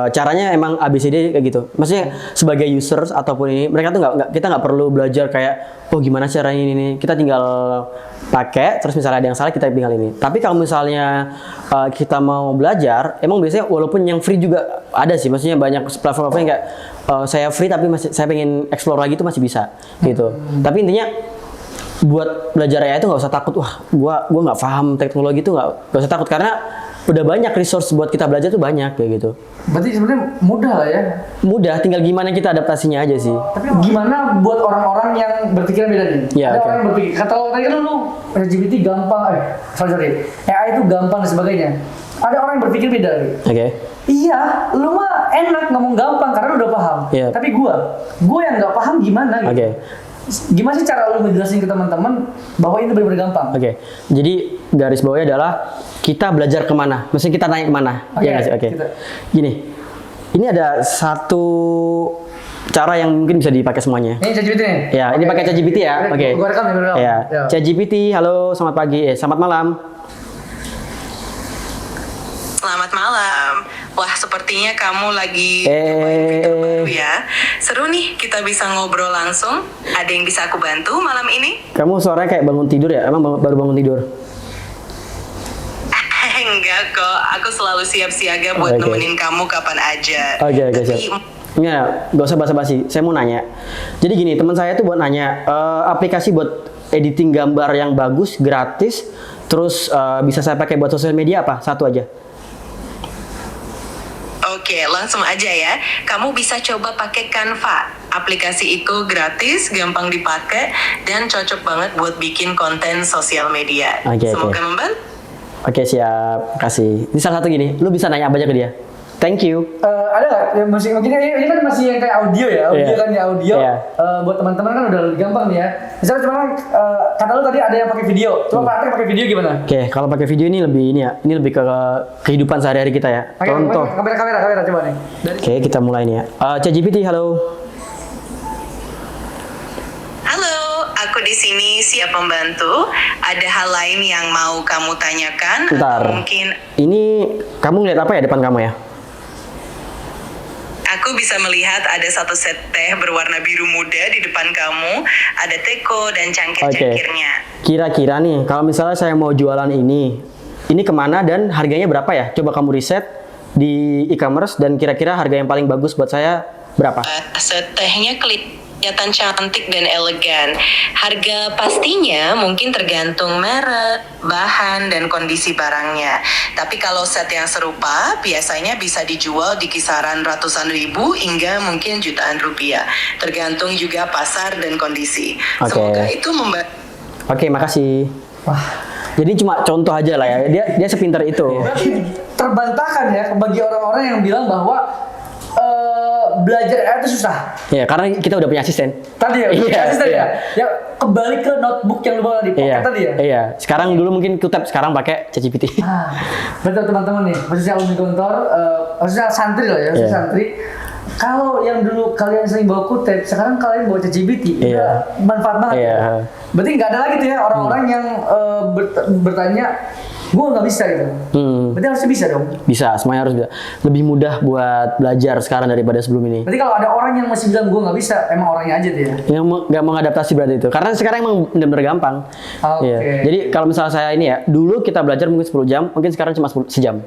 Caranya emang ABCD kayak gitu. Maksudnya sebagai users ataupun ini mereka tuh kita nggak perlu belajar kayak oh gimana caranya ini. Kita tinggal pakai terus misalnya ada yang salah kita tinggal ini. Tapi kalau misalnya kita mau belajar, emang biasanya walaupun yang free juga ada sih. Maksudnya banyak platform yang kayak saya free tapi saya pengen explore lagi itu masih bisa gitu. Tapi intinya buat belajar AI itu nggak usah takut. Wah, gua nggak paham teknologi itu nggak usah takut karena udah banyak resource buat kita belajar tuh banyak kayak gitu. Berarti sebenarnya mudah lah ya. Mudah, tinggal gimana kita adaptasinya aja sih. Tapi gimana buat orang-orang yang berpikiran beda nih? Ya, ada okay. orang yang berpikir, kata lo tadi kan lu ChatGPT gampang, sorry, AI itu gampang dan sebagainya. Ada orang yang berpikir beda nih. Oke. Iya, lu mah enak ngomong gampang karena lu udah paham. Yeah. Tapi gua yang nggak paham gimana gitu. Oke. Gimana sih cara lu ngejelasin ke teman-teman bahwa ini benar-benar gampang? Oke. Jadi garis bawahnya adalah kita belajar kemana. Maksudnya kita tanya kemana. Oke, Ya nggak sih? Oke. kita. Gini. Ini ada satu cara yang mungkin bisa dipakai semuanya. Ini ChatGPT nih? Ya, ini pakai ChatGPT ya. Oke. Gua rekam ya, gua rekam. Ya. Ya. ChatGPT, halo, selamat pagi. Selamat malam. Selamat malam. Wah, sepertinya kamu lagi cobain fitur baru ya. Seru nih, kita bisa ngobrol langsung. Ada yang bisa aku bantu malam ini? Kamu suaranya kayak bangun tidur ya? Emang baru bangun tidur? Enggak kok, aku selalu siap siaga buat Oke. nemenin kamu kapan aja. Oke, Tapi siap. Ya, gak usah basa-basi. Saya mau nanya. Jadi gini, teman saya tuh buat nanya, aplikasi buat editing gambar yang bagus, gratis, terus bisa saya pakai buat sosial media apa? Satu aja. Oke, langsung aja ya. Kamu bisa coba pakai Canva. Aplikasi itu gratis, gampang dipakai, dan cocok banget buat bikin konten sosial media. Oke. Semoga membantu. Oke, siap. Kasih. Ini salah satu gini, lu bisa nanya apa aja ke dia. Thank you. Ada nggak? Ya, mungkin ini kan masih yang kayak audio ya, Iya. kan ya audio. Iya. Buat teman-teman kan udah lebih gampang nih ya. Misalnya cuma kata lu tadi ada yang pakai video. Coba praktek pakai video gimana? Oke, kalau pakai video ini lebih ini lebih ke kehidupan sehari-hari kita ya. Pakai Contoh. kamera coba nih. Oke, kita mulai nih ya. ChatGPT, halo. Halo, aku di sini siap membantu. Ada hal lain yang mau kamu tanyakan? Bentar. Atau mungkin Ini kamu ngeliat apa ya depan kamu ya? aku bisa melihat ada satu set teh berwarna biru muda di depan kamu. Ada teko dan cangkir-cangkirnya. Kira-kira nih, kalau misalnya saya mau jualan ini kemana dan harganya berapa ya? Coba kamu riset di e-commerce dan kira-kira harga yang paling bagus buat saya berapa? Set tehnya kelihatan cantik dan elegan. Harga pastinya mungkin tergantung merek, bahan, dan kondisi barangnya. Tapi kalau set yang serupa, biasanya bisa dijual di kisaran ratusan ribu hingga mungkin jutaan rupiah. Tergantung juga pasar dan kondisi. Oke. Semoga itu membantu. Oke, makasih. Wah, Jadi cuma contoh aja lah ya. Dia sepintar itu. berarti terbantahkan ya bagi orang-orang yang bilang bahwa belajar AI itu susah. Ya, karena kita udah punya asisten. Tadi ya, Iya, asisten iya. ya. Ya kembali ke notebook yang lu bawa di pocket Iya. tadi ya. Iya. Sekarang dulu mungkin Qtap, sekarang pakai ChatGPT. Betul teman-teman nih, khususnya alumni Gontor, khususnya santri lah ya, khususnya Iya. santri. Kalau yang dulu kalian sering bawa kutip, sekarang kalian bawa ChatGPT, Iya. udah manfaat banget. Iya. Ya. Berarti nggak ada lagi tuh ya orang-orang yang bertanya, gue nggak bisa gitu. Berarti harusnya bisa dong. Bisa, semuanya harus bisa. Lebih mudah buat belajar sekarang daripada sebelum ini. Berarti kalau ada orang yang masih bilang gue nggak bisa, emang orangnya aja tuh ya. Yang nggak mau ngadaptasi berarti itu. Karena sekarang emang benar-benar gampang. Oke. Iya. Jadi kalau misalnya saya ini ya, dulu kita belajar mungkin 10 jam, mungkin sekarang cuma sejam.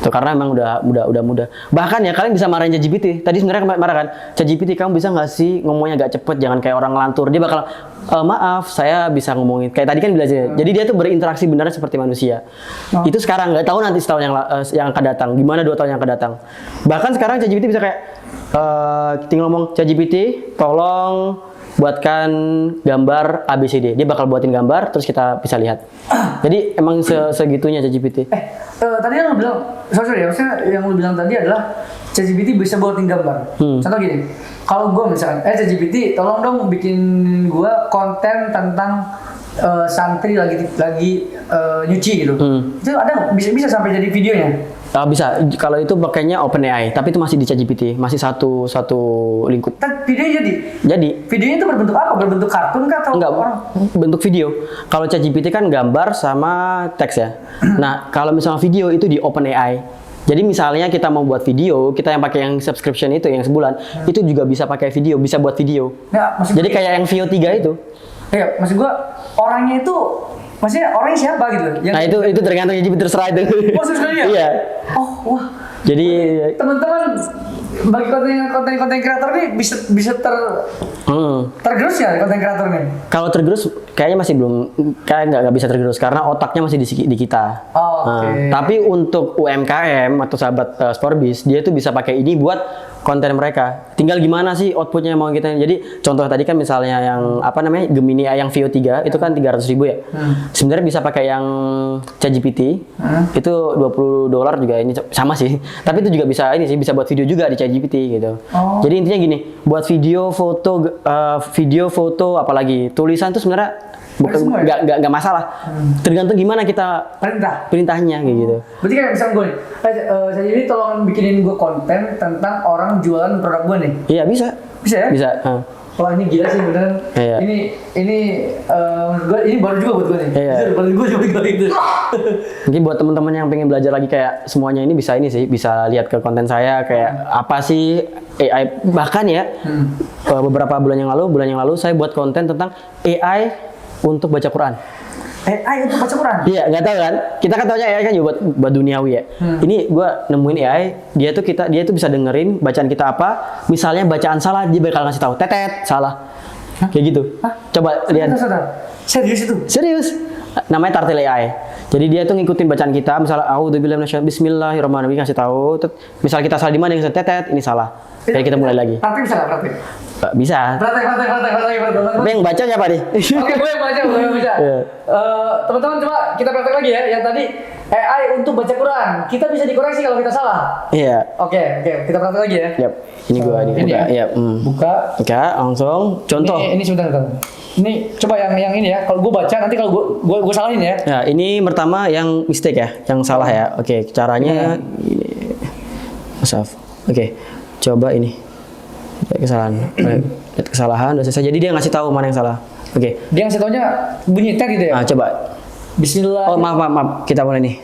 Tuh, karena emang udah mudah. Bahkan ya kalian bisa marahin ChatGPT. Tadi sebenarnya marah kan, ChatGPT kamu bisa nggak sih ngomongnya agak cepet, jangan kayak orang ngelantur. Dia bakal maaf, saya bisa ngomongin kayak tadi kan belajar. Jadi dia tuh berinteraksi benar seperti manusia. Itu sekarang, nggak tahu nanti setahun yang akan datang. Gimana 2 tahun yang akan datang. Bahkan sekarang ChatGPT bisa kayak tinggal ngomong, ChatGPT tolong buatkan gambar ABCD. Dia bakal buatin gambar, terus kita bisa lihat. Jadi emang segitunya ChatGPT. Tadi yang lu bilang, sorry ya, maksudnya yang lu bilang tadi adalah ChatGPT bisa buatin gambar. Contoh gini, kalau gue misalkan, ChatGPT tolong dong bikin gue konten tentang santri lagi nyuci gitu. Itu ada bisa sampai jadi videonya? Bisa, kalau itu pakainya OpenAI, tapi itu masih di ChatGPT, masih satu lingkup. Videonya jadi? Videonya itu berbentuk apa? Berbentuk kartun kah atau enggak, orang? bentuk video. Kalau ChatGPT kan gambar sama teks ya. Nah, kalau misalnya video itu di OpenAI. Jadi misalnya kita mau buat video, kita yang pakai yang subscription itu yang sebulan, itu juga bisa pakai video, bisa buat video. Nah, jadi kayak yang Vio 3 itu. Iya, maksud gua orangnya itu maksudnya orangnya siapa gitu? Nah, itu tergantung ChatGPT terserah itu. Oh, sebenarnya? Iya. Oh, wah. Jadi teman-teman bagi konten kreator ini bisa tergerus ya konten kreator ini? Kalau tergerus kayaknya masih belum, kayak nggak bisa tergerus karena otaknya masih di kita. Okay. Tapi untuk UMKM atau sahabat Sporbis, dia tuh bisa pakai ini buat konten mereka. Tinggal gimana sih outputnya mau kita. Jadi contoh tadi kan misalnya yang apa namanya Gemini yang Vio 3 itu kan 300.000 ya. Sebenarnya bisa pakai yang ChatGPT. Itu $20 juga ini sama sih. Tapi itu juga bisa ini sih, bisa buat video juga di ChatGPT gitu. Jadi intinya gini, buat video, foto apalagi tulisan tuh sebenarnya nggak masalah. Tergantung gimana kita perintahnya kayak gitu. Berarti kayak misalnya gue nih, saya jadi tolong bikinin gue konten tentang orang jualan produk gue nih. Iya bisa. Bisa ya? Bisa. Wah ini gila sih beneran. Iya. Ini baru juga buat gue nih. Iya. Jujur, baru gue juga gitu. Mungkin buat teman-teman yang pengen belajar lagi kayak semuanya ini bisa bisa lihat ke konten saya kayak apa sih AI. Bahkan ya beberapa bulan yang lalu saya buat konten tentang AI untuk baca Quran. AI untuk baca Quran? Iya, nggak tahu kan? Kita kan taunya AI kan juga buat duniawi ya. Ini gua nemuin AI, dia tuh bisa dengerin bacaan kita apa. Misalnya bacaan salah, dia bakal ngasih tahu, tetet, salah. Kayak gitu. Coba lihat. Serius itu? Serius. Namanya Tartil AI. Jadi dia tuh ngikutin bacaan kita, misalnya a'udzubillahi minasyaitonir bismillahirrahmanirrahim kasih tahu. Misal kita salah di mana, yang tetet, ini salah. Jadi kita mulai lagi. Praktik bisa nggak praktik? Bisa. Praktik. Tapi yang baca siapa nih? Oke, gue yang baca. Teman-teman coba kita praktek lagi ya. Yang tadi AI untuk baca Quran. Kita bisa dikoreksi kalau kita salah. Iya. Oke, kita praktek lagi ya. Yap. Ini gua ini buka. ya? Iya. Buka. Oke, langsung. Contoh. Ini sebentar. Ini coba yang ini ya. Kalau gue baca nanti kalau gue salahin ya. Ya, ini pertama yang mistake ya, yang salah ya. Oke, caranya ini. Maaf. Oke. Coba ini. Lihat kesalahan udah selesai. Jadi dia ngasih tahu mana yang salah. Oke. Dia ngasih taunya bunyi tag gitu ya. Coba. Bismillah. Oh, maaf. Kita mulai nih.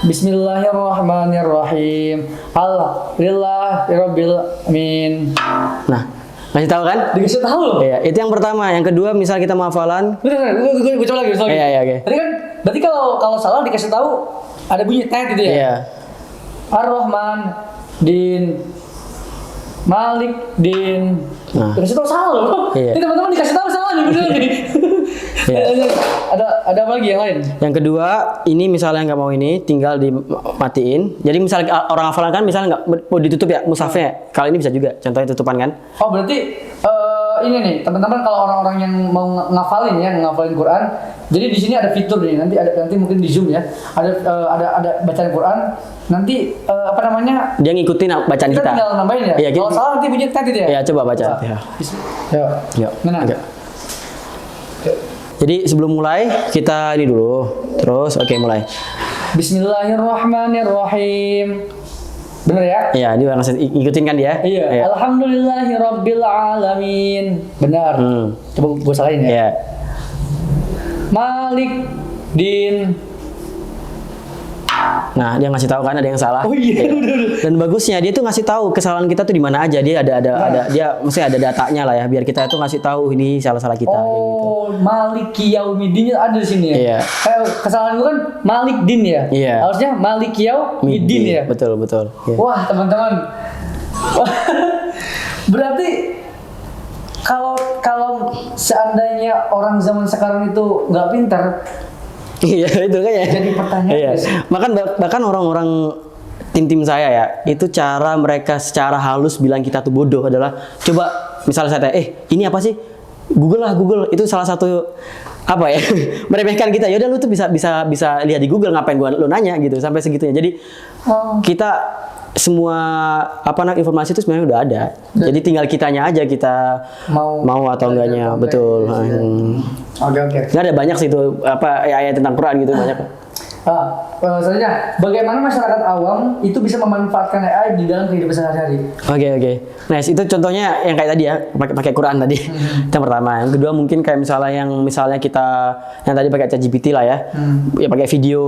Bismillahirrahmanirrahim. Alhamdulillahirabbil alamin. Nah, ngasih tahu kan? Dikasih tahu loh. Iya, itu yang pertama. Yang kedua, misal kita mau hafalan. Bener, gue coba lagi. Iya, oke. Tadi kan, berarti kalau salah dikasih tahu ada bunyi tag gitu ya. Iya. Ar-Rahman din Malik din. Dikasih tahu salah loh. Iya. Ini teman-teman dikasih tahu salah nih bener nih. Iya. Ada apa lagi yang lain? Yang kedua, ini misalnya nggak mau ini, tinggal dimatiin. Jadi misalnya orang hafalan kan, misalnya nggak mau ditutup ya mushafnya. Kali ini bisa juga. Contohnya tutupan kan? Oh berarti ini nih teman-teman kalau orang-orang yang mau ngafalin Quran, jadi di sini ada fitur nih nanti mungkin di Zoom ya ada bacaan Quran nanti apa namanya dia ngikutin bacaan kita. Tinggal nambahin ya. Iya, kalau salah nanti bunyi tadi ya. Iya coba baca. Ya. Mana? Okay. Jadi sebelum mulai kita ini dulu, terus mulai. Bismillahirrahmanirrahim. Bener ya? Iya, dia langsung ikutin kan dia? Iya. Alhamdulillahirabbil alamin. Benar. Coba gue salahin ya. Iya. Malik din Nah, dia ngasih tahu kan ada yang salah. Oh iya, Iya. udah. Dan bagusnya dia tuh ngasih tahu kesalahan kita tuh di mana aja. Dia ada dia mesti ada datanya lah ya, biar kita itu ngasih tahu ini salah-salah kita kayak gitu. Oh, Maliki Yaumidin ada di sini ya. Iya. Kesalahan gue kan Malik Din ya. Iya. Harusnya Malik Yaumidin ya. Betul. Iya. Wah, teman-teman. Berarti kalau seandainya orang zaman sekarang itu nggak pintar, Iya, itu kan ya. jadi pertanyaan. Iya. guys. Bahkan orang-orang tim saya ya, itu cara mereka secara halus bilang kita tuh bodoh adalah coba misalnya saya tanya, ini apa sih? Google itu salah satu apa ya? meremehkan kita. Ya udah lu tuh bisa lihat di Google, ngapain lu nanya gitu sampai segitunya. Jadi kita semua informasi itu sebenarnya udah ada. Jadi tinggal kitanya aja kita mau atau enggaknya, betul. Oke. Nggak ada banyak sih itu ayat tentang Quran gitu banyak. Selanjutnya, bagaimana masyarakat awam itu bisa memanfaatkan AI di dalam kehidupan sehari-hari? Oke. Nice, itu contohnya yang kayak tadi ya, pakai Quran tadi. Itu yang pertama. Yang kedua mungkin kayak misalnya kita yang tadi pakai ChatGPT lah ya. Ya pakai video,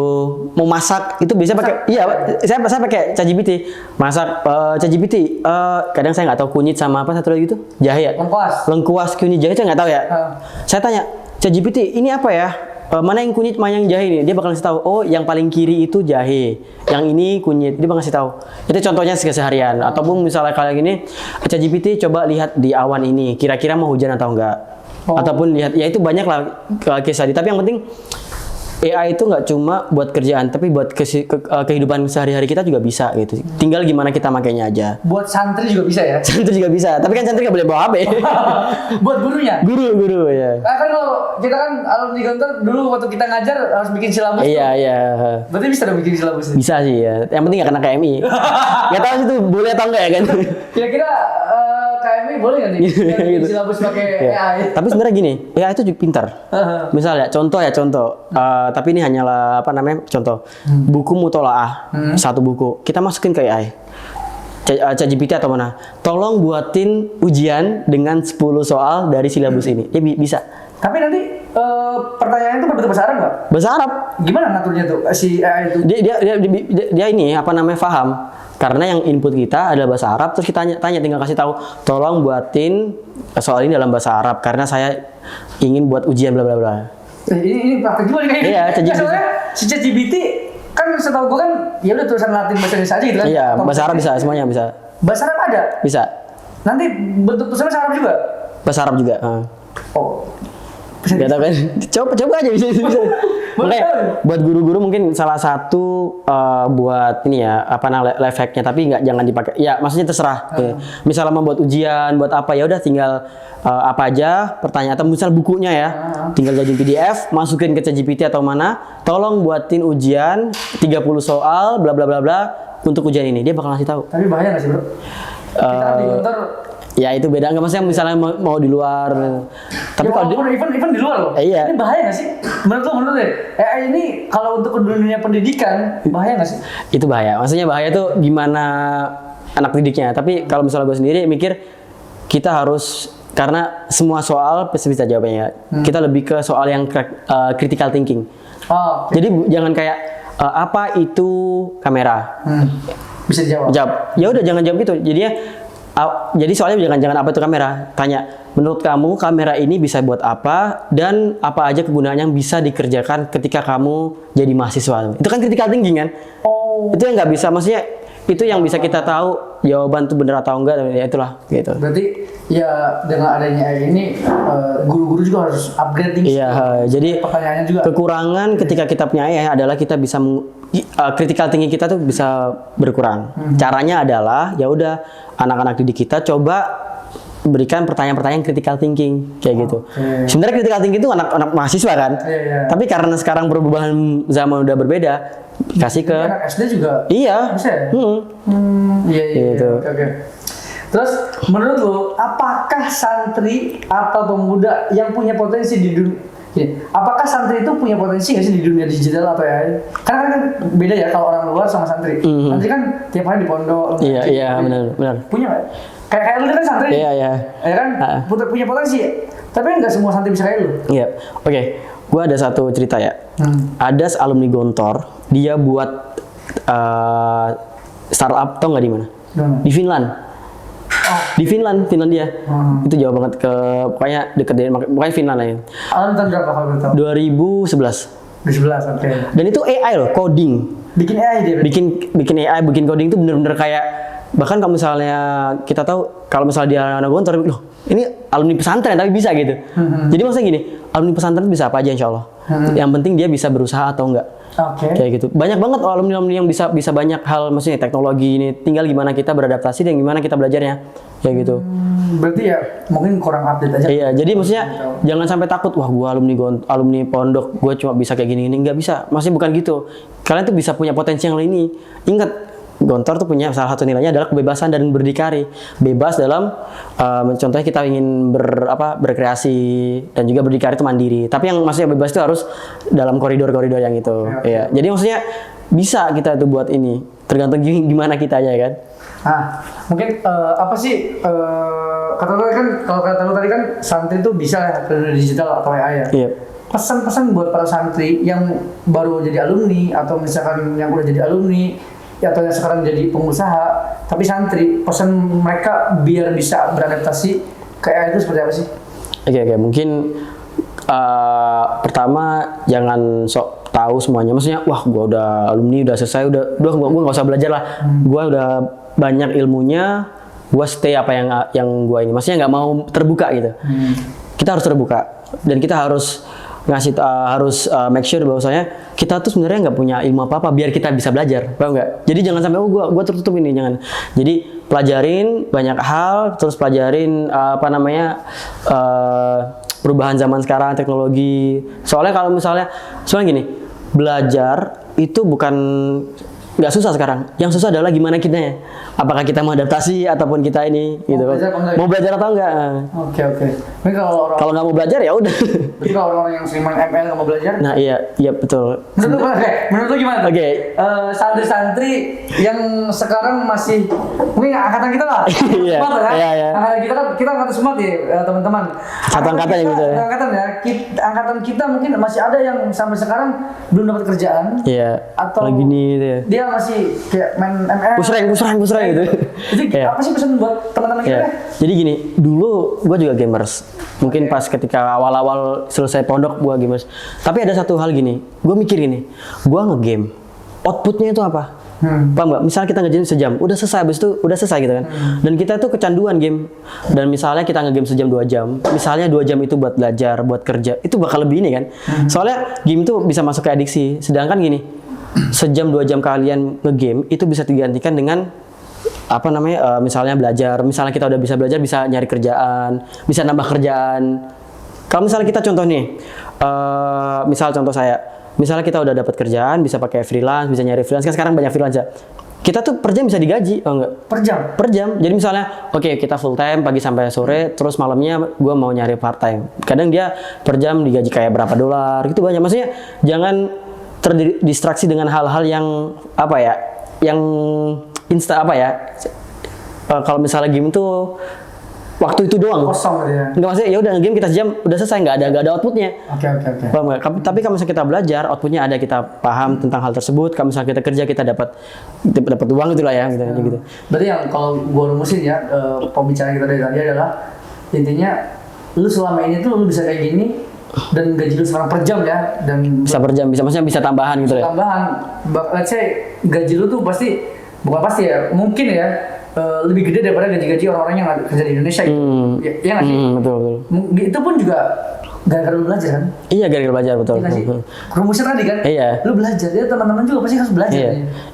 mau masak itu bisa pakai. Iya, saya pakai ChatGPT. Masak ChatGPT. Kadang saya nggak tahu kunyit sama apa satu lagi itu? Jahe ya? Lengkuas kunyit jahe saya nggak tahu ya. Saya tanya ChatGPT, ini apa ya? Mana yang kunyit, mana yang jahe nih? Dia bakal ngasih tahu. Oh, yang paling kiri itu jahe, yang ini kunyit. Dia bakal ngasih tahu. Itu contohnya keseharian. Ataupun misalnya kalian gini, ChatGPT coba lihat di awan ini, kira-kira mau hujan atau enggak. Ataupun lihat, ya itu banyak lah kisah. Tapi yang penting AI itu nggak cuma buat kerjaan, tapi buat kehidupan sehari-hari kita juga bisa gitu. Tinggal gimana kita makainya aja. Buat santri juga bisa ya? Santri juga bisa, tapi kan santri nggak boleh bawa HP. Buat gurunya? Guru ya. Kan kalau kita kan alumni Gontor dulu waktu kita ngajar harus bikin silabus. Iya. Berarti bisa dong bikin silabus? Bisa sih ya. Yang penting nggak kena KMI. Nggak tahu sih itu boleh atau enggak ya kan? Kira-kira KMI boleh nggak nih? Bikin silabus pakai AI? Tapi sebenarnya gini, AI itu juga pintar. Misalnya, contoh. Tapi ini hanyalah contoh. Buku mutolaah, satu buku. Kita masukin ke AI. ChatGPT atau mana? Tolong buatin ujian dengan 10 soal dari silabus ini. Ya bisa. Tapi nanti pertanyaan itu berbentuk bahasa Arab nggak? Bahasa Arab. Gimana ngaturnya tuh si AI itu? Dia ini paham. Karena yang input kita adalah bahasa Arab, terus kita tanya tinggal kasih tahu, tolong buatin soal ini dalam bahasa Arab karena saya ingin buat ujian bla bla bla. Ini praktek juga nih kayaknya. Iya, ChatGPT. Soalnya si ChatGPT kan setahu gue kan ya udah tulisan Latin bahasa Indonesia aja gitu kan. Iya, bahasa Arab bisa, semuanya bisa. Bahasa Arab ada? Bisa. Nanti bentuk tulisannya bahasa Arab juga? Bahasa Arab juga. Oh. Gak tau kan? Coba aja bisa. Makanya buat guru-guru mungkin salah satu buat ini ya life hack-nya, tapi jangan dipakai. Ya maksudnya terserah. Ya. Misalnya mau buat ujian, buat apa ya udah tinggal apa aja pertanyaan atau misal bukunya ya. Tinggal jadi PDF, masukin ke ChatGPT atau mana. Tolong buatin ujian 30 soal bla bla bla bla untuk ujian ini. Dia bakal ngasih tahu. Tapi bahaya nggak sih, Bro? Kita di Gontor ya itu beda, nggak maksudnya misalnya mau di luar. Tapi ya, kalau even di luar loh. Iya. Ini bahaya nggak sih? Menurut deh, AI ini kalau untuk dunia pendidikan bahaya nggak sih? Itu bahaya. Maksudnya bahaya tuh gimana anak didiknya. Tapi kalau misalnya gue sendiri mikir kita harus, karena semua soal pasti bisa jawabnya. Kita lebih ke soal yang critical thinking. Oh. Jadi jangan kayak apa itu kamera. Bisa dijawab. Ya udah jangan jawab gitu. Jadi soalnya jangan apa itu kamera. Tanya, menurut kamu kamera ini bisa buat apa dan apa aja kegunaan yang bisa dikerjakan ketika kamu jadi mahasiswa. Itu kan critical thinking kan? Oh. Itu yang nggak bisa, maksudnya itu yang bisa kita tahu jawaban itu benar atau enggak, ya itulah gitu. Berarti ya dengan adanya AI ini guru-guru juga harus upgrading. Iya, jadi pertanyaannya juga. kekurangan ketika kita punya AI adalah kita bisa critical thinking kita tuh bisa berkurang. Caranya adalah ya udah anak-anak didik kita coba berikan pertanyaan-pertanyaan critical thinking kayak gitu. Sebenarnya critical thinking itu anak-anak mahasiswa kan. Iya. Tapi karena sekarang perubahan zaman udah berbeda, kasih ke anak SD juga. Iya. Bisa ya? Iya. Gitu. Oke. Terus menurut lo, apakah santri atau pemuda yang punya potensi di dunia, apakah santri itu punya potensi nggak sih di dunia digital atau ya? Karena kan beda ya kalau orang luar sama santri. Santri kan tiap hari di pondok. Iya, benar. Punya nggak? Kayak lu kan santri. Iya. Ya kan punya potensi. Tapi nggak semua santri bisa kayak lu. Iya. Oke. Gua ada satu cerita ya. Ada alumni Gontor, dia buat startup, tau nggak di mana? Dimana? Di Finland. Di Finlandia. Itu jauh banget ke pokoknya deket dari pokoknya Finland lah ya. Tahun berapa kalau boleh tahu? 2011. Di 11, oke. Dan itu AI loh, coding. Bikin AI dia. Bikin AI, bikin coding itu bener-bener kayak bahkan kalau misalnya kita tahu kalau misalnya dia anak Gontor, loh ini alumni pesantren tapi bisa gitu. Jadi maksudnya gini, alumni pesantren bisa apa aja insya Allah. Yang penting dia bisa berusaha atau enggak. Oke. Kayak gitu. Banyak banget alumni yang bisa banyak hal, maksudnya teknologi ini. Tinggal gimana kita beradaptasi dan gimana kita belajarnya. Kayak gitu. Berarti ya mungkin kurang update aja. Iya, jadi maksudnya jangan sampai takut, wah gua alumni pondok, gua cuma bisa kayak gini-gini. Nggak bisa. Maksudnya bukan gitu. Kalian tuh bisa punya potensi yang lain ini. Ingat, Gontor tuh punya salah satu nilainya adalah kebebasan dan berdikari. Bebas dalam contohnya kita ingin berkreasi dan juga berdikari itu mandiri. Tapi yang maksudnya bebas itu harus dalam koridor-koridor yang itu. Ya. Jadi maksudnya bisa kita tuh buat ini. Tergantung gimana kitanya kan. Mungkin apa sih kata lu kan, kalau kata lu tadi kan santri itu bisa ya ke digital atau AI ya. Iya. Pesan-pesan buat para santri yang baru jadi alumni atau misalkan yang udah jadi alumni atau yang sekarang jadi pengusaha tapi santri, pesan mereka biar bisa beradaptasi ke AI itu seperti apa sih? Oke, mungkin pertama jangan sok tahu semuanya. Maksudnya, wah gua udah alumni, udah selesai, udah gua nggak usah belajar lah. Gua udah banyak ilmunya, gua stay apa yang gua ini. Maksudnya nggak mau terbuka gitu. Kita harus terbuka dan kita harus make sure bahwasanya kita tuh sebenarnya nggak punya ilmu apa-apa biar kita bisa belajar, paham nggak? Jadi jangan sampai gua tertutup ini, jangan. Jadi pelajarin banyak hal, terus pelajarin perubahan zaman sekarang, teknologi. Soalnya kalau misalnya gini, belajar itu bukan nggak susah sekarang. Yang susah adalah gimana kitanya. Apakah kita mau adaptasi ataupun kita ini gitu. Mau belajar atau enggak? Oke. Mungkin kalau nggak mau belajar ya udah. Berarti kalau orang yang sering main ML nggak mau belajar? Nah iya betul. Menurut lu gimana? Oke. Santri-santri yang sekarang masih mungkin angkatan kita lah. Iya. Smart kan? Iya. Kita angkatan smart ya teman-teman. Satu angkatan ya gitu ya. Angkatan kita mungkin masih ada yang sampai sekarang belum dapat kerjaan. Iya. Atau lagi nih gitu ya. Dia masih kayak main ML. Pusreng gitu. Jadi apa sih pesan buat teman-teman kita? Jadi gini, dulu gue juga gamers. Mungkin pas ketika awal-awal selesai pondok gue gamers. Tapi ada satu hal gini, gue mikir gini, gue nge-game, outputnya itu apa? Paham nggak? Misalnya kita nge-game sejam, udah selesai, habis itu udah selesai gitu kan. Dan kita tuh kecanduan game. Dan misalnya kita nge-game sejam 2 jam, misalnya 2 jam itu buat belajar, buat kerja, itu bakal lebih ini kan. Soalnya game itu bisa masuk ke adiksi. Sedangkan gini, sejam 2 jam kalian nge-game itu bisa digantikan dengan misalnya belajar. Misalnya kita udah bisa belajar, bisa nyari kerjaan, bisa nambah kerjaan. Kalau misalnya kita contoh nih, misalnya kita udah dapat kerjaan, bisa pakai freelance, bisa nyari freelance, kan sekarang banyak freelance ya. Kita tuh per jam bisa digaji, enggak? Per jam. Jadi misalnya, oke, kita full time pagi sampai sore, terus malamnya gue mau nyari part time. Kadang dia per jam digaji kayak berapa dolar, gitu banyak. Maksudnya jangan terdistraksi dengan hal-hal yang kalau misalnya game tuh waktu itu doang. Kosong gitu ya. Enggak, maksudnya ya udah game kita sejam udah selesai, nggak ada outputnya. Oke. Paham nggak? Tapi kalau misalnya kita belajar, outputnya ada, kita paham tentang hal tersebut. Kalau misalnya kita kerja, kita dapat uang itulah ya gitu. Berarti yang kalau gue rumusin ya, pembicaraan kita dari tadi adalah intinya lu selama ini tuh lu bisa kayak gini dan gaji lu sekarang per jam ya, dan bisa per jam, maksudnya bisa tambahan gitu ya. Tambahan, let's say gaji lu tuh mungkin ya lebih gede daripada gaji-gaji orang-orang yang kerja di Indonesia gitu. Ya nggak sih? Betul. Itu pun juga gara-gara lu belajar kan? Iya, gara-gara belajar, betul. Rumusnya tadi kan? Iya. Lu belajar, ya teman-teman juga pasti harus belajar.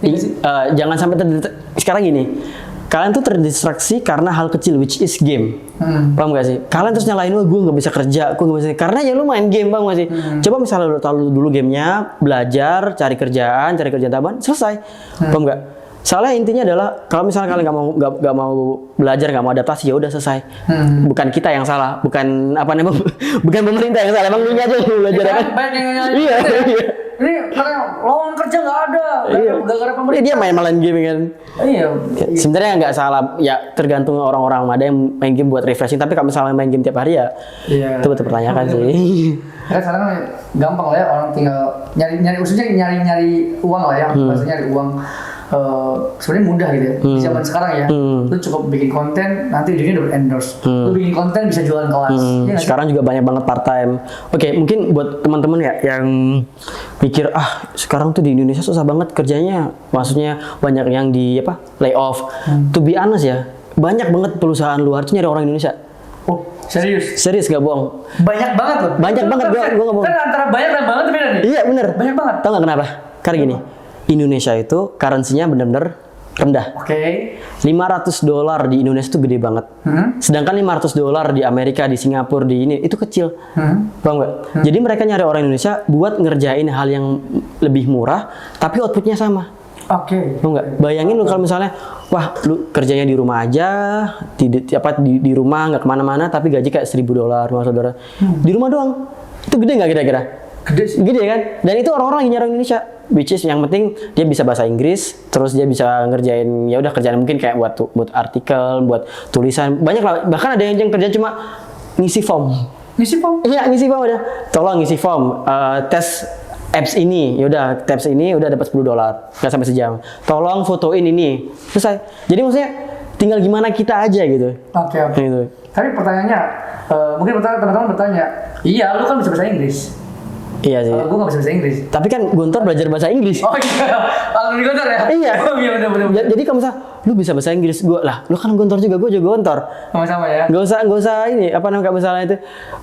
Iya. Jangan sampai sekarang gini. Kalian tuh terdistraksi karena hal kecil, which is game. Paham gak sih? Kalian terus nyalain, gue gak bisa kerja, gue gak bisa. Karena ya lu main game, paham gak sih? Coba misalnya lu tahu dulu gamenya, belajar, cari kerjaan tambahan, selesai. Paham gak? Soalnya intinya adalah, kalau misalnya kalian gak mau belajar, gak mau adaptasi, ya udah selesai. Bukan kita yang salah, bukan bukan pemerintah yang salah, emang lu aja yang belajar kan? Banyak yang Iya. Ini karena lowongan kerja nggak ada, gara-gara pemerintah. Dia main game kan. Iya. Sebenarnya nggak salah, ya tergantung orang-orang. Ada yang main game buat refreshing, tapi kalau misalnya main game tiap hari ya, itu betul pertanyakan sih. Ya sekarang gampang lah ya, orang tinggal nyari uang lah ya, maksudnya nyari uang. Sebenarnya mudah gitu ya di zaman sekarang ya. Lu cukup bikin konten, nanti ujungnya dapat endorse. Lu bikin konten bisa jualan kelas. Ya, sekarang juga banyak banget part time. Oke, mungkin buat teman-teman ya yang mikir sekarang tuh di Indonesia susah banget kerjanya, maksudnya banyak yang di lay off. To be honest ya, banyak banget perusahaan luar tuh nyari orang Indonesia. Oh, serius? Serius gak bohong? Banyak banget loh. Banyak banget, gue gak bohong. Kan antara banyak dan banget beda nih. Iya bener. Banyak banget. Tau gak kenapa? Karena gini, Indonesia itu currency-nya bener-bener rendah. Oke. $500 di Indonesia itu gede banget. Sedangkan $500 di Amerika, di Singapura, di ini itu kecil. Paham nggak? Jadi mereka nyari orang Indonesia buat ngerjain hal yang lebih murah, tapi outputnya sama. Oke. Tau nggak? Bayangin lu kalau misalnya, wah lu kerjanya di rumah aja, di rumah nggak kemana-mana, tapi gaji kayak $1.000, $500. Di rumah doang. Itu gede nggak kira-kira? Gede sih. Gede kan? Dan itu orang-orang yang nyari orang Indonesia. Which is yang penting dia bisa bahasa Inggris, terus dia bisa ngerjain ya udah kerjaan mungkin kayak buat artikel, buat tulisan, banyak lah. Bahkan ada yang kerja cuma ngisi form. Ngisi form? Iya, ngisi form udah. Tolong ngisi form, tes apps ini, ya udah tes ini udah dapat $10, nggak sampai sejam. Tolong fotoin ini, selesai. Jadi maksudnya tinggal gimana kita aja gitu. Oke. Gitu. Tapi pertanyaannya, mungkin teman-teman bertanya, iya lu kan bisa bahasa Inggris. Iya sih. Kalau gue nggak bisa bahasa Inggris. Tapi kan Guntur belajar bahasa Inggris. Oh iya, kalau di Guntur ya? Iya. Oh iya benar. Jadi kalau misalnya lu bisa bahasa Inggris, lu kan Guntur juga, gue juga Guntur. Sama-sama ya. Gak usah ini apa namanya misalnya itu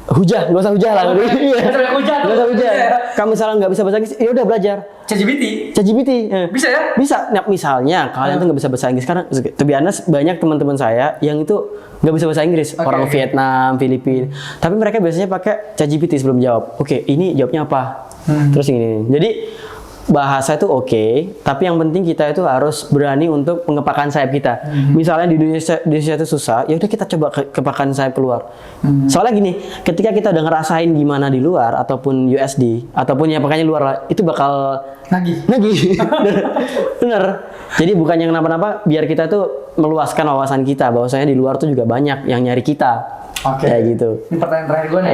hujah, gak usah hujah lah. Iya. Gak usah hujah. Kamu misalnya nggak bisa bahasa Inggris, ya udah belajar. ChatGPT. Bisa ya? Bisa. Nah, misalnya kalian tuh nggak bisa bahasa Inggris karena to be honest, banyak teman-teman saya yang itu nggak bisa bahasa Inggris, orang Vietnam, Filipina. Tapi mereka biasanya pakai ChatGPT sebelum jawab. Oke, ini jawabnya apa? Terus ini. Jadi bahasa itu oke, tapi yang penting kita itu harus berani untuk mengepakkan sayap kita. Misalnya di Indonesia itu susah, ya udah kita coba kepakkan sayap keluar. Soalnya gini, ketika kita udah ngerasain gimana di luar ataupun USD ataupun ya pokoknya luar lah, itu bakal Nagih. Bener. Jadi bukan yang kenapa-napa, biar kita tuh meluaskan wawasan kita bahwasanya di luar tuh juga banyak yang nyari kita. Oke. Kayak gitu. Ini pertanyaan terakhir gue nih.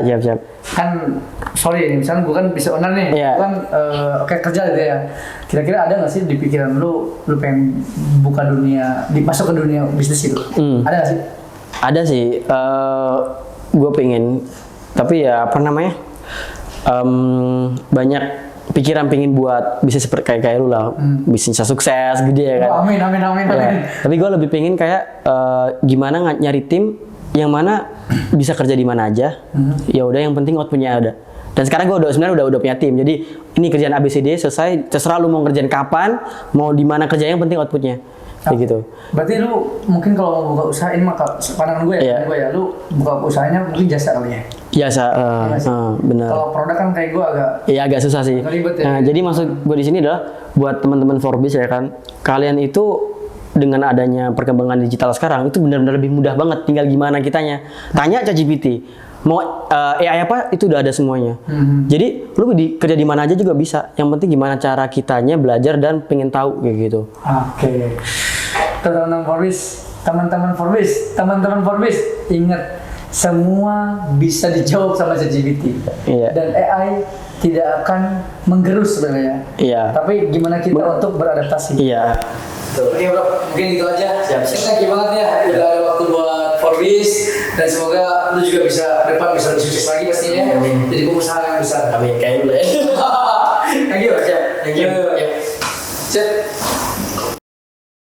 Iya, siap. Kan sorry nih, misalnya gue kan bisa owner nih, Iya. gue kan kerja gitu ya. Kira-kira ada nggak sih di pikiran lu pengen buka masuk ke dunia bisnis itu? Ada nggak sih? Ada sih. Gue pengen, tapi ya apa namanya? Banyak pikiran pengen buat bisnis seperti kayak lu lah, bisnisnya sukses, gede ya kan. Oh, amin. Ya. Tapi gue lebih pengen kayak gimana nyari tim yang mana bisa kerja di mana aja. Ya udah yang penting outputnya ada. Dan sekarang gue sebenarnya udah punya tim. Jadi ini kerjaan ABCD selesai, terserah lu mau kerjaan kapan, mau di mana kerja, yang penting outputnya. Kayak gitu. Berarti lu mungkin kalau mau buka usaha ini maka pandangan gue ya, lu buka usahanya mungkin jasa kali ya. Jasa, benar. Kalau produk kan kayak gue agak susah sih. ribet ya. Nah, jadi maksud gue di sini adalah buat teman-teman Forbes ya kan, kalian itu dengan adanya perkembangan digital sekarang itu benar-benar lebih mudah banget. Tinggal gimana kitanya. Tanya ChatGPT. Mau AI apa itu udah ada semuanya. Jadi lu kerja di mana aja juga bisa. Yang penting gimana cara kitanya belajar dan pengen tahu kayak gitu. Oke. Teman-teman Forbes, ingat semua bisa dijawab sama ChatGPT. Iya. Dan AI tidak akan menggerus sebenarnya. Iya. Tapi gimana kita untuk beradaptasi. Iya. Oke bro, mungkin gitu aja. Thank you banget ya, udah ada waktu buat Forbes dan semoga lu juga bisa depan bisa lebih sukses lagi pastinya. Jadi pengusaha yang besar. Amin, kayak dulu ya. Thank you. Thank you. Cek.